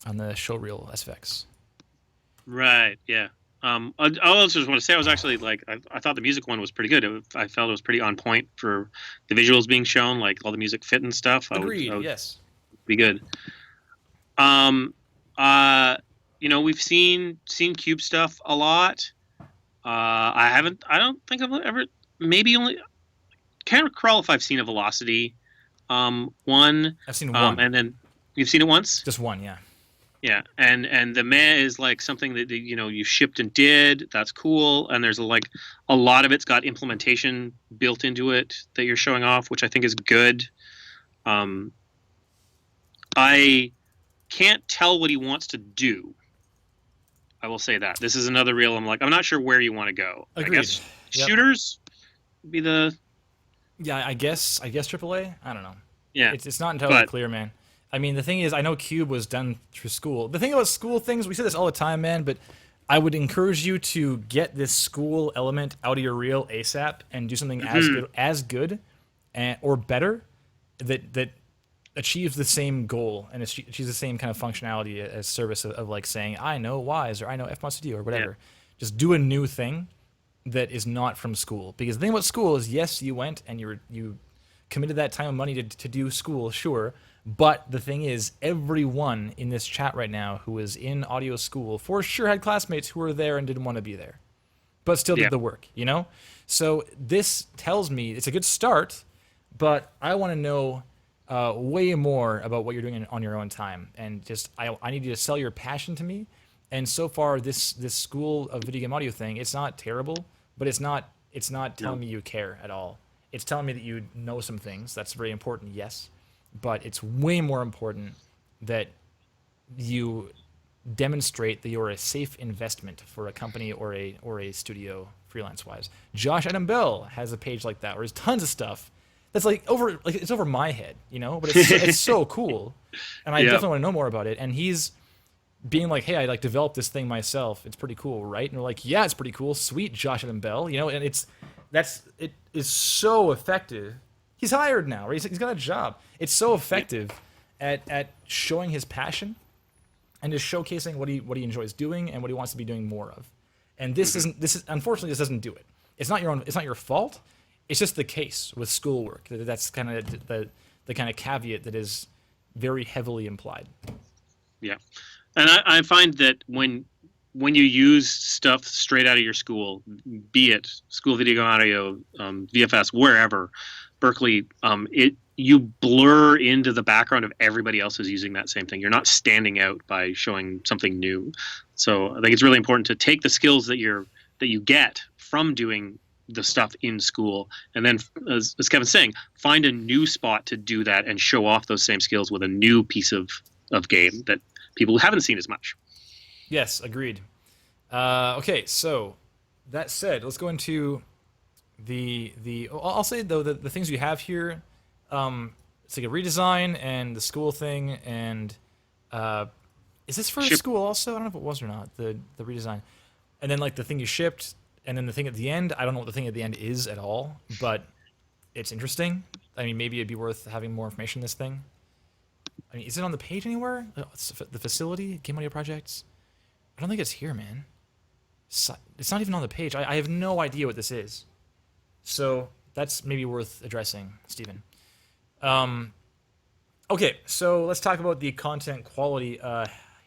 on the show reel SFX. Right, yeah. I also just want to say I was actually like I thought the music one was pretty good. I felt it was pretty on point for the visuals being shown, like all the music fit and stuff. Agreed. Yes. Be good. You know, we've seen cube stuff a lot. I don't think I've ever, maybe only, can't recall if I've seen a Velocity one. I've seen one. And then you've seen it once? Just one, yeah. Yeah, and the meh is like something that you know you shipped and did. That's cool, and there's like a lot of it's got implementation built into it that you're showing off, which I think is good. I can't tell what he wants to do. I will say that this is another reel. I'm not sure where you want to go. Agreed. I guess shooters would be the. Yeah, I guess AAA. I don't know. Yeah, it's not entirely clear, man. I mean, the thing is, I know Cube was done through school. The thing about school things, we say this all the time, man, but I would encourage you to get this school element out of your reel ASAP and do something as good or better that achieves the same goal and achieves the same kind of functionality as service of like saying, I know Wise or I know FMOSD or whatever. Yeah. Just do a new thing that is not from school. Because the thing about school is, yes, you went and you committed that time and money to do school, sure. But the thing is, everyone in this chat right now who is in audio school for sure had classmates who were there and didn't want to be there, but still did the work, you know? So this tells me it's a good start, but I want to know way more about what you're doing on your own time. And just, I need you to sell your passion to me. And so far, this school of video game audio thing, it's not terrible, but it's not telling me you care at all. It's telling me that you know some things. That's very important, yes. But it's way more important that you demonstrate that you're a safe investment for a company or a studio freelance-wise. Josh Adam Bell has a page like that where there's tons of stuff that's it's over my head, you know? But it's so cool, and I definitely want to know more about it. And he's being like, hey, I developed this thing myself. It's pretty cool, right? And we're like, yeah, it's pretty cool. Sweet, Josh Adam Bell, you know? And it is so effective He's hired now, right? He's got a job. It's so effective at showing his passion and just showcasing what he enjoys doing and what he wants to be doing more of. And this unfortunately this doesn't do it. It's not your fault. It's just the case with schoolwork. That's kind of the kind of caveat that is very heavily implied. Yeah. And I find that when you use stuff straight out of your school, be it school video audio, VFS, wherever, Berkeley, you blur into the background of everybody else who's using that same thing. You're not standing out by showing something new. So I think it's really important to take the skills that you get from doing the stuff in school, and then, as Kevin's saying, find a new spot to do that and show off those same skills with a new piece of game that people haven't seen as much. Yes, agreed. Okay, so that said, let's go into I'll say though that the things you have here, it's like a redesign and the school thing, and is this for school also? I don't know if it was or not, the redesign, and then like the thing you shipped, and then the thing at the end. I don't know what the thing at the end is at all, but it's interesting. I mean, maybe it'd be worth having more information on this thing. I mean, is it on the page anywhere? The facility, Game Audio Projects? I don't think it's here, man. It's not even on the page. I have no idea what this is. So that's maybe worth addressing, Stephen. Okay, so let's talk about the content quality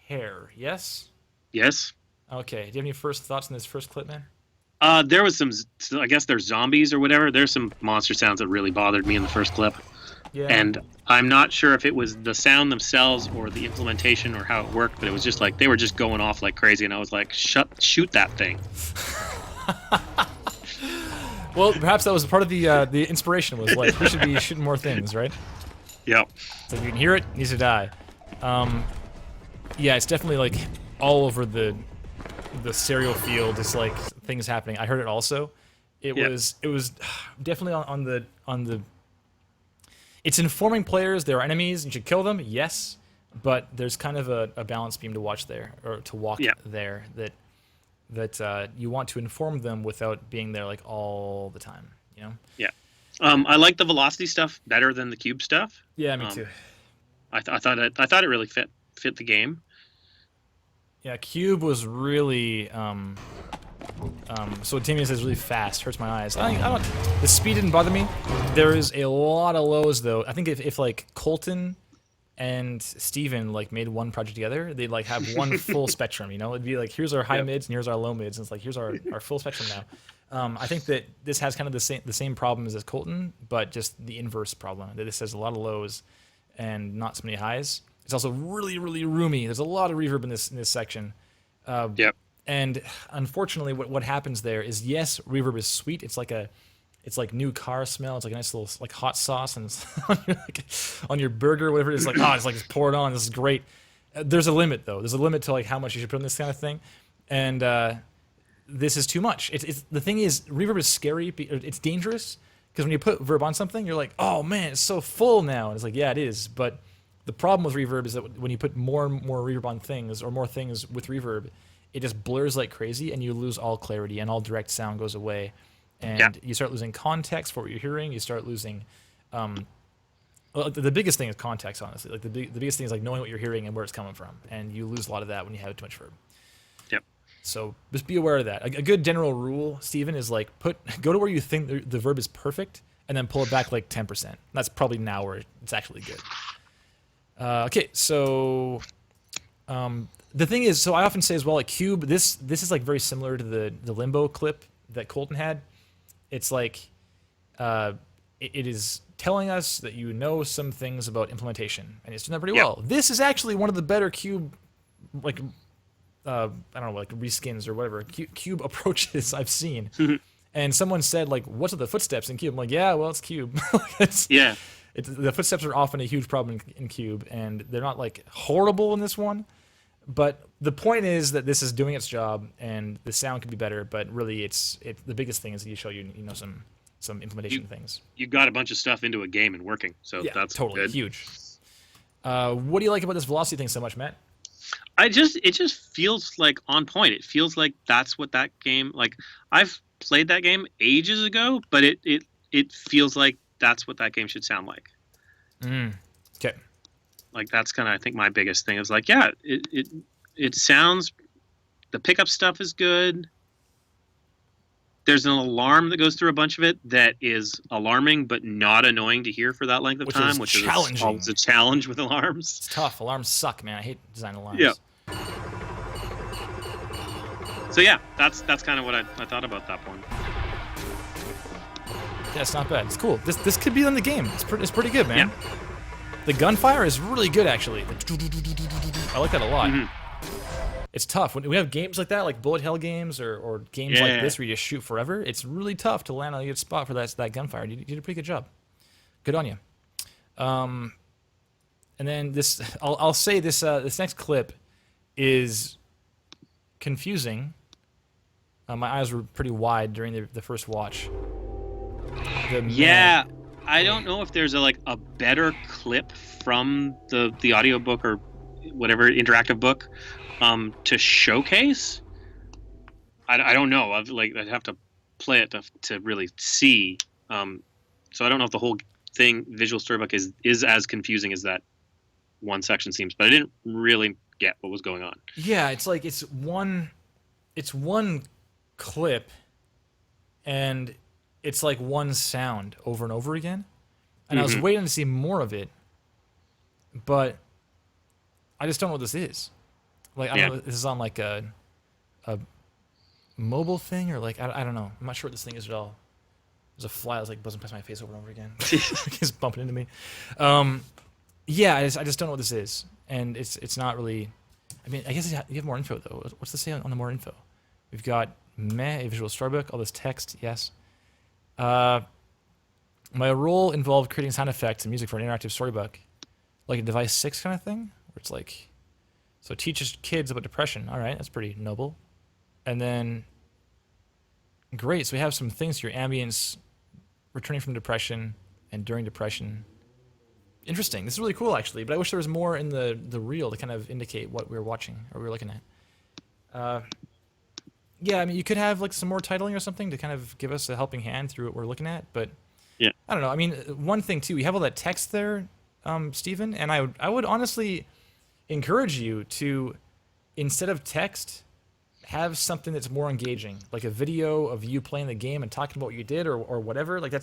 hair. Yes? Yes. Okay, do you have any first thoughts on this first clip, man? There was some, I guess they're zombies or whatever. There's some monster sounds that really bothered me in the first clip. Yeah. And I'm not sure if it was the sound themselves or the implementation or how it worked, but it was just like they were just going off like crazy, and I was like, shoot that thing. Well, perhaps that was part of the inspiration, was like, we should be shooting more things, right? Yep. So if you can hear it, it needs to die. Yeah, it's definitely like all over the stereo field. It's like things happening. I heard it also. It was definitely on the. It's informing players there are enemies and you should kill them. Yes, but there's kind of a balance beam to watch there, or to walk there, that you want to inform them without being there like all the time. You know. Yeah. I like the velocity stuff better than the cube stuff. Yeah, me too. I thought it really fit the game. Yeah, cube was really so Damien says really fast, hurts my eyes. I don't. The speed didn't bother me. There is a lot of lows though. I think if like Colton and Steven like made one project together, they'd like have one full spectrum. You know, it'd be like, here's our high mids and here's our low mids, and it's like here's our full spectrum now. I think that this has kind of the same problems as Colton, but just the inverse problem. That this has a lot of lows and not so many highs. It's also really, really roomy. There's a lot of reverb in this section. And unfortunately, what happens there is, yes, reverb is sweet. It's like new car smell. It's like a nice little like hot sauce, and it's on your burger, whatever it is. Like, it's like just pour it on. This is great. There's a limit though. There's a limit to like how much you should put on this kind of thing, and this is too much. It's the thing is, reverb is scary. It's dangerous because when you put verb on something, you're like, oh man, it's so full now. And it's like, yeah, it is. But the problem with reverb is that when you put more and more reverb on things, or more things with reverb, it just blurs like crazy, and you lose all clarity, and all direct sound goes away, and you start losing context for what you're hearing. You start losing. Well, the biggest thing is context, honestly. Like the biggest thing is like knowing what you're hearing and where it's coming from, and you lose a lot of that when you have too much verb. Yep. So just be aware of that. A good general rule, Steven, is like go to where you think the verb is perfect, and then pull it back like 10%. That's probably now where it's actually good. Okay, so the thing is, so I often say as well, like Cube, this is like very similar to the Limbo clip that Colton had. It's like it is telling us that you know some things about implementation, and it's doing that pretty well. This is actually one of the better Cube, like I don't know, like reskins or whatever Cube approaches I've seen. And someone said like, "What's with the footsteps in Cube?" I'm like, "Yeah, well, it's Cube." The footsteps are often a huge problem in Cube, and they're not like horrible in this one. But the point is that this is doing its job, and the sound could be better. But really, it's the biggest thing is that you show some implementation things. You got a bunch of stuff into a game and working, so that's totally good. Huge. What do you like about this velocity thing so much, Matt? It just feels like on point. It feels like that's what that game, like I've played that game ages ago, but it feels like that's what that game should sound like. Okay. Like that's kind of I think my biggest thing is like it sounds, the pickup stuff is good. There's an alarm that goes through a bunch of it that is alarming but not annoying to hear for that length of time, which is always a challenge with alarms. It's tough. Alarms suck, man. I hate design alarms. Yeah. So yeah, that's kind of what I thought about that one. Yeah, it's not bad. It's cool. This could be in the game. It's pretty good, man. Yeah. The gunfire is really good, actually. I like that a lot. Mm-hmm. It's tough. When we have games like that, like bullet hell games or games like this where you just shoot forever, it's really tough to land on a good spot for that gunfire. You did a pretty good job. Good on you. And then this, I'll say this this next clip is confusing. My eyes were pretty wide during the first watch. Yeah, I don't know if there's a better clip from the audiobook or whatever interactive book to showcase. I don't know. I'd have to play it to really see. So I don't know if the whole thing visual storybook is as confusing as that one section seems, but I didn't really get what was going on. Yeah, it's like it's one clip and it's like one sound over and over again. And I was waiting to see more of it, but I just don't know what this is. Like, I don't know if this is on like a mobile thing or like, I don't know. I'm not sure what this thing is at all. There's a fly that's like buzzing past my face over and over again. It's bumping into me. Yeah, I just don't know what this is. And it's not really, I mean, I guess you have more info though. What's to say on the more info? We've got a visual storybook, all this text, yes. My role involved creating sound effects and music for an interactive storybook, like a Device 6 kind of thing, where it's like, so teaches kids about depression. All right, that's pretty noble. And then, great, so we have some things here, ambience, returning from depression, and during depression. Interesting, this is really cool actually, but I wish there was more in the reel to kind of indicate what we were watching, or we were looking at. Yeah, I mean, you could have like some more titling or something to kind of give us a helping hand through what we're looking at, but yeah, I don't know. I mean, one thing too, we have all that text there, Stephen, and I would honestly encourage you to, instead of text, have something that's more engaging, like a video of you playing the game and talking about what you did or whatever. Like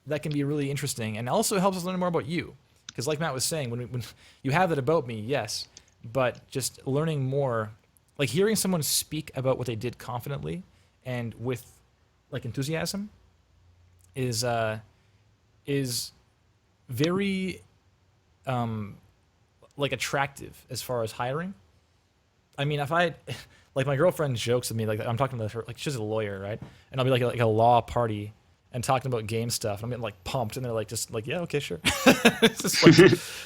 that can be really interesting, and also helps us learn more about you. Because like Matt was saying, when you have it about me, yes, but just learning more. Like hearing someone speak about what they did confidently and with like enthusiasm is very like attractive as far as hiring. I mean, if I like my girlfriend jokes with me, like I'm talking to her, like she's a lawyer, right? And I'll be like a law party and talking about game stuff. And I'm getting like pumped, and they're like just like, yeah, okay, sure. It's just like,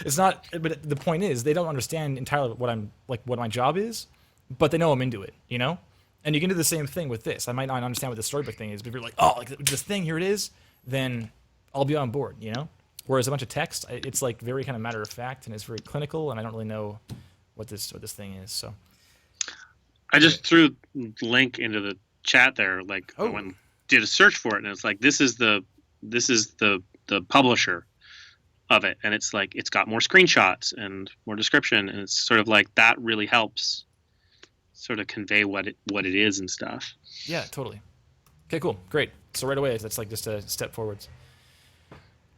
it's not. But the point is, they don't understand entirely what my job is. But they know I'm into it, you know? And you can do the same thing with this. I might not understand what the storybook thing is, but if you're like, oh, like this thing, here it is, then I'll be on board, you know? Whereas a bunch of text, it's like very kind of matter of fact, and it's very clinical, and I don't really know what this thing is, so. I just threw a link into the chat there, like I went and did a search for it, and it's like, this is the publisher of it, and it's like, it's got more screenshots and more description, and it's sort of like, that really helps sort of convey what it is and stuff. Yeah, totally. Okay, cool, great. So right away, that's like just a step forwards.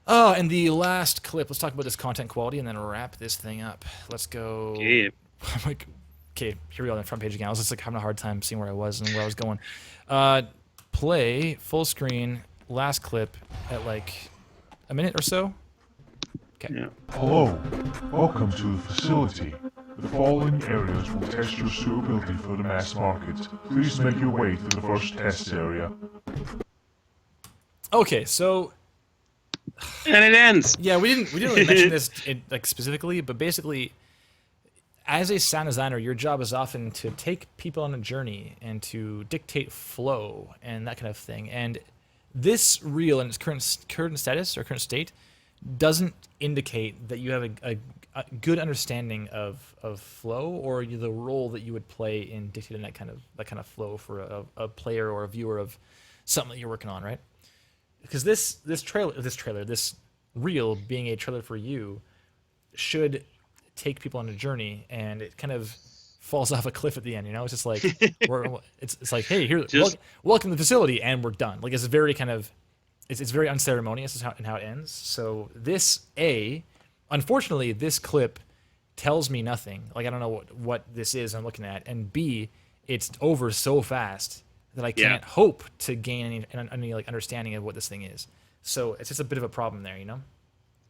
Oh, and the last clip. Let's talk about this content quality and then wrap this thing up. Let's go. Yeah. I'm like, okay, here we go on the front page again. I was just like having a hard time seeing where I was and where I was going. Play full screen. Last clip at like a minute or so. Okay. Yeah. Hello, welcome to the facility. The following areas will test your suitability for the mass market. Please make your way to the first test area. Okay, so. And it ends. Yeah, we didn't really mention this like specifically, but basically, as a sound designer, your job is often to take people on a journey and to dictate flow and that kind of thing. And this reel in its current status or current state doesn't indicate that you have a good understanding of flow or the role that you would play in dictating that kind of flow for a player or a viewer of something that you're working on, right? because this reel being a trailer for you should take people on a journey, and it kind of falls off a cliff at the end. It's just like it's like, hey, here, welcome to the facility, and we're done. Like, it's very kind of it's very unceremonious in how it ends. So unfortunately, this clip tells me nothing. Like, I don't know what this is I'm looking at, and B, it's over so fast that I can't hope to gain any like understanding of what this thing is. So it's just a bit of a problem there,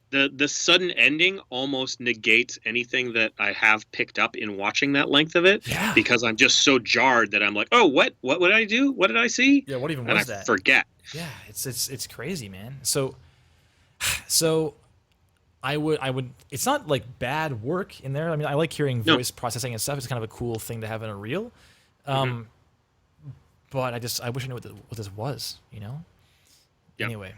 The sudden ending almost negates anything that I have picked up in watching that length of it, because I'm just so jarred that I'm like, oh, what did I do? What did I see? Yeah, what even was was that? I forget. Yeah, it's crazy, man. So I would. It's not like bad work in there. I mean, I like hearing voice processing and stuff. It's kind of a cool thing to have in a reel. But I wish I knew what this was. Yep. Anyway,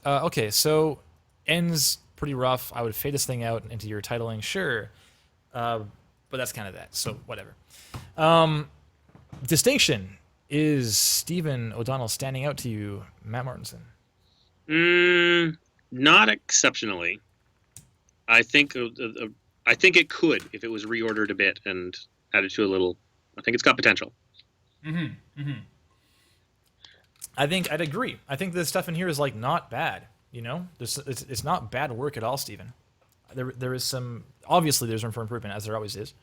okay, so ends pretty rough. I would fade this thing out into your titling, sure, but that's kind of that. So whatever. Distinction. Is Stephen O'Donnell standing out to you, Matt Marteinsson? Not exceptionally. I think it could if it was reordered a bit and added to a little. I think it's got potential. I think I'd agree. I think the stuff in here is like not bad. It's not bad work at all, Stephen. There is obviously there's room for improvement, as there always is.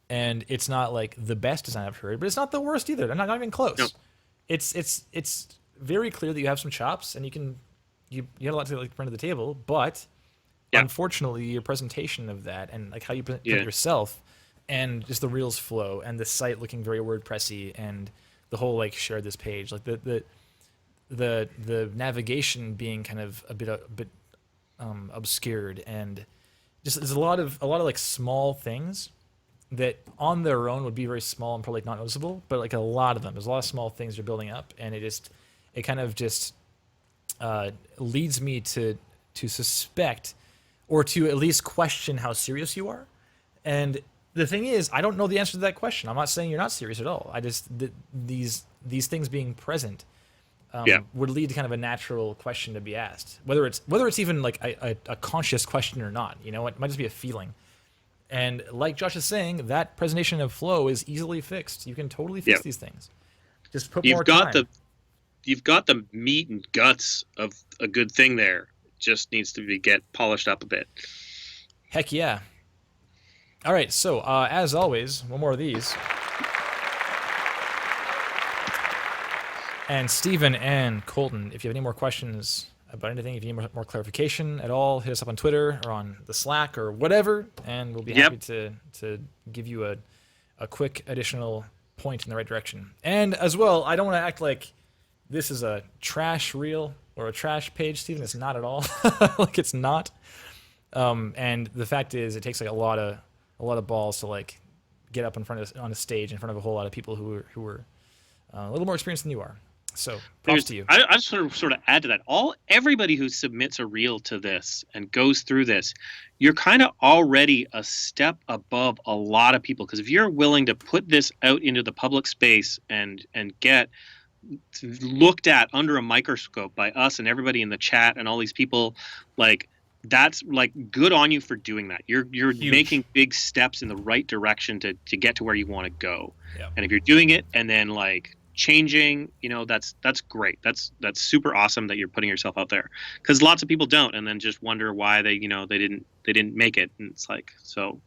And it's not like the best design I've heard, but it's not the worst either. I'm not even close. No. It's very clear that you have some chops and you have a lot to bring to the table, but unfortunately your presentation of that and like how you present yourself and just the reels flow and the site looking very WordPressy and the whole like share this page, like the navigation being kind of a bit obscured, and just there's a lot of like small things that on their own would be very small and probably not noticeable, but like there's a lot of small things you're building up, and it kind of just leads me to suspect or to at least question how serious you are. And the thing is, I don't know the answer to that question. I'm not saying you're not serious at all. I just these things being present would lead to kind of a natural question to be asked, whether it's even like a conscious question or not. It might just be a feeling. And like Josh is saying, that presentation of flow is easily fixed. You can totally fix these things. Just put more time. You've got the meat and guts of a good thing there. It just needs to get polished up a bit. Heck yeah. All right, so as always, one more of these. And Stephen and Colton, if you have any more questions about anything, if you need more clarification at all, hit us up on Twitter or on the Slack or whatever, and we'll be happy to give you a quick additional point in the right direction. And as well, I don't want to act like this is a trash reel or a trash page, Stephen. It's not at all. Like, it's not. And the fact is, it takes like a lot of balls to like get up on a stage in front of a whole lot of people who are a little more experienced than you are. So props to you. I just want to sort of add to that. Everybody who submits a reel to this and goes through this, you're kind of already a step above a lot of people, because if you're willing to put this out into the public space and get looked at under a microscope by us and everybody in the chat and all these people, like, that's like good on you for doing that. You're making big steps in the right direction to get to where you want to go. Yeah. And if you're doing it and then like changing, that's great. That's super awesome that you're putting yourself out there, because lots of people don't, and then just wonder why they didn't make it. And it's like, so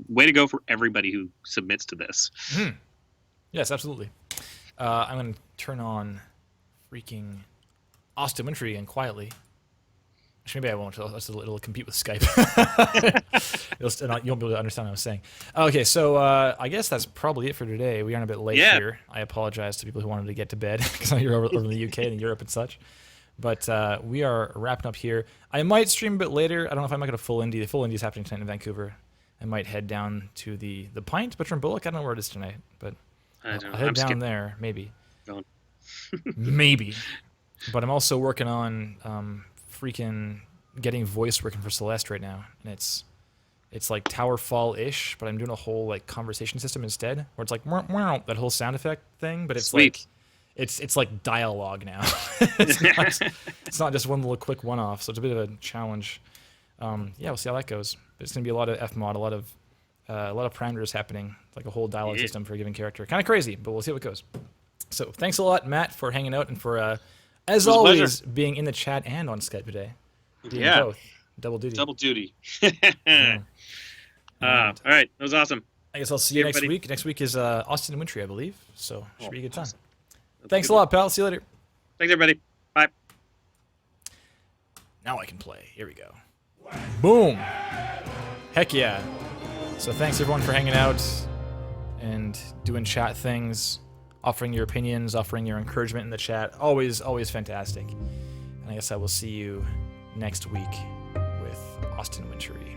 way to go for everybody who submits to this. Mm-hmm. Yes, absolutely. I'm going to turn on freaking Austin Winfrey and quietly. Actually, maybe I won't. It'll compete with Skype. You won't be able to understand what I'm saying. Okay, so I guess that's probably it for today. We are a bit late here. I apologize to people who wanted to get to bed, because you're over in the UK and Europe and such. But we are wrapping up here. I might stream a bit later. I don't know if I might get a full indie. The full indie is happening tonight in Vancouver. I might head down to the Pint, Butcher and Bullock. I don't know where it is tonight, but I'll head down there, maybe. Maybe. But I'm also working on freaking getting voice working for Celeste right now, and it's like Towerfall-ish, but I'm doing a whole like conversation system instead, where it's like that whole sound effect thing, but it's like it's like dialogue now. It's not just one little quick one-off, so it's a bit of a challenge. Yeah, we'll see how that goes. But it's gonna be a lot of fmod, a lot of parameters happening, like a whole dialogue system for a given character. Kind of crazy, but we'll see how it goes. So thanks a lot, Matt, for hanging out and for as always being in the chat and on Skype today. Doing both. Double duty. Double duty. Yeah. All right, that was awesome. I guess I'll see you next week. Next week is Austin and Wintry, I believe. So should be a good time. Awesome. Thanks a lot, pal. See you later. Thanks, everybody. Bye. Now I can play. Here we go. Boom. Heck yeah. So thanks everyone for hanging out and doing chat things, offering your opinions, offering your encouragement in the chat. Always fantastic. And I guess I will see you next week with Austin Wintry.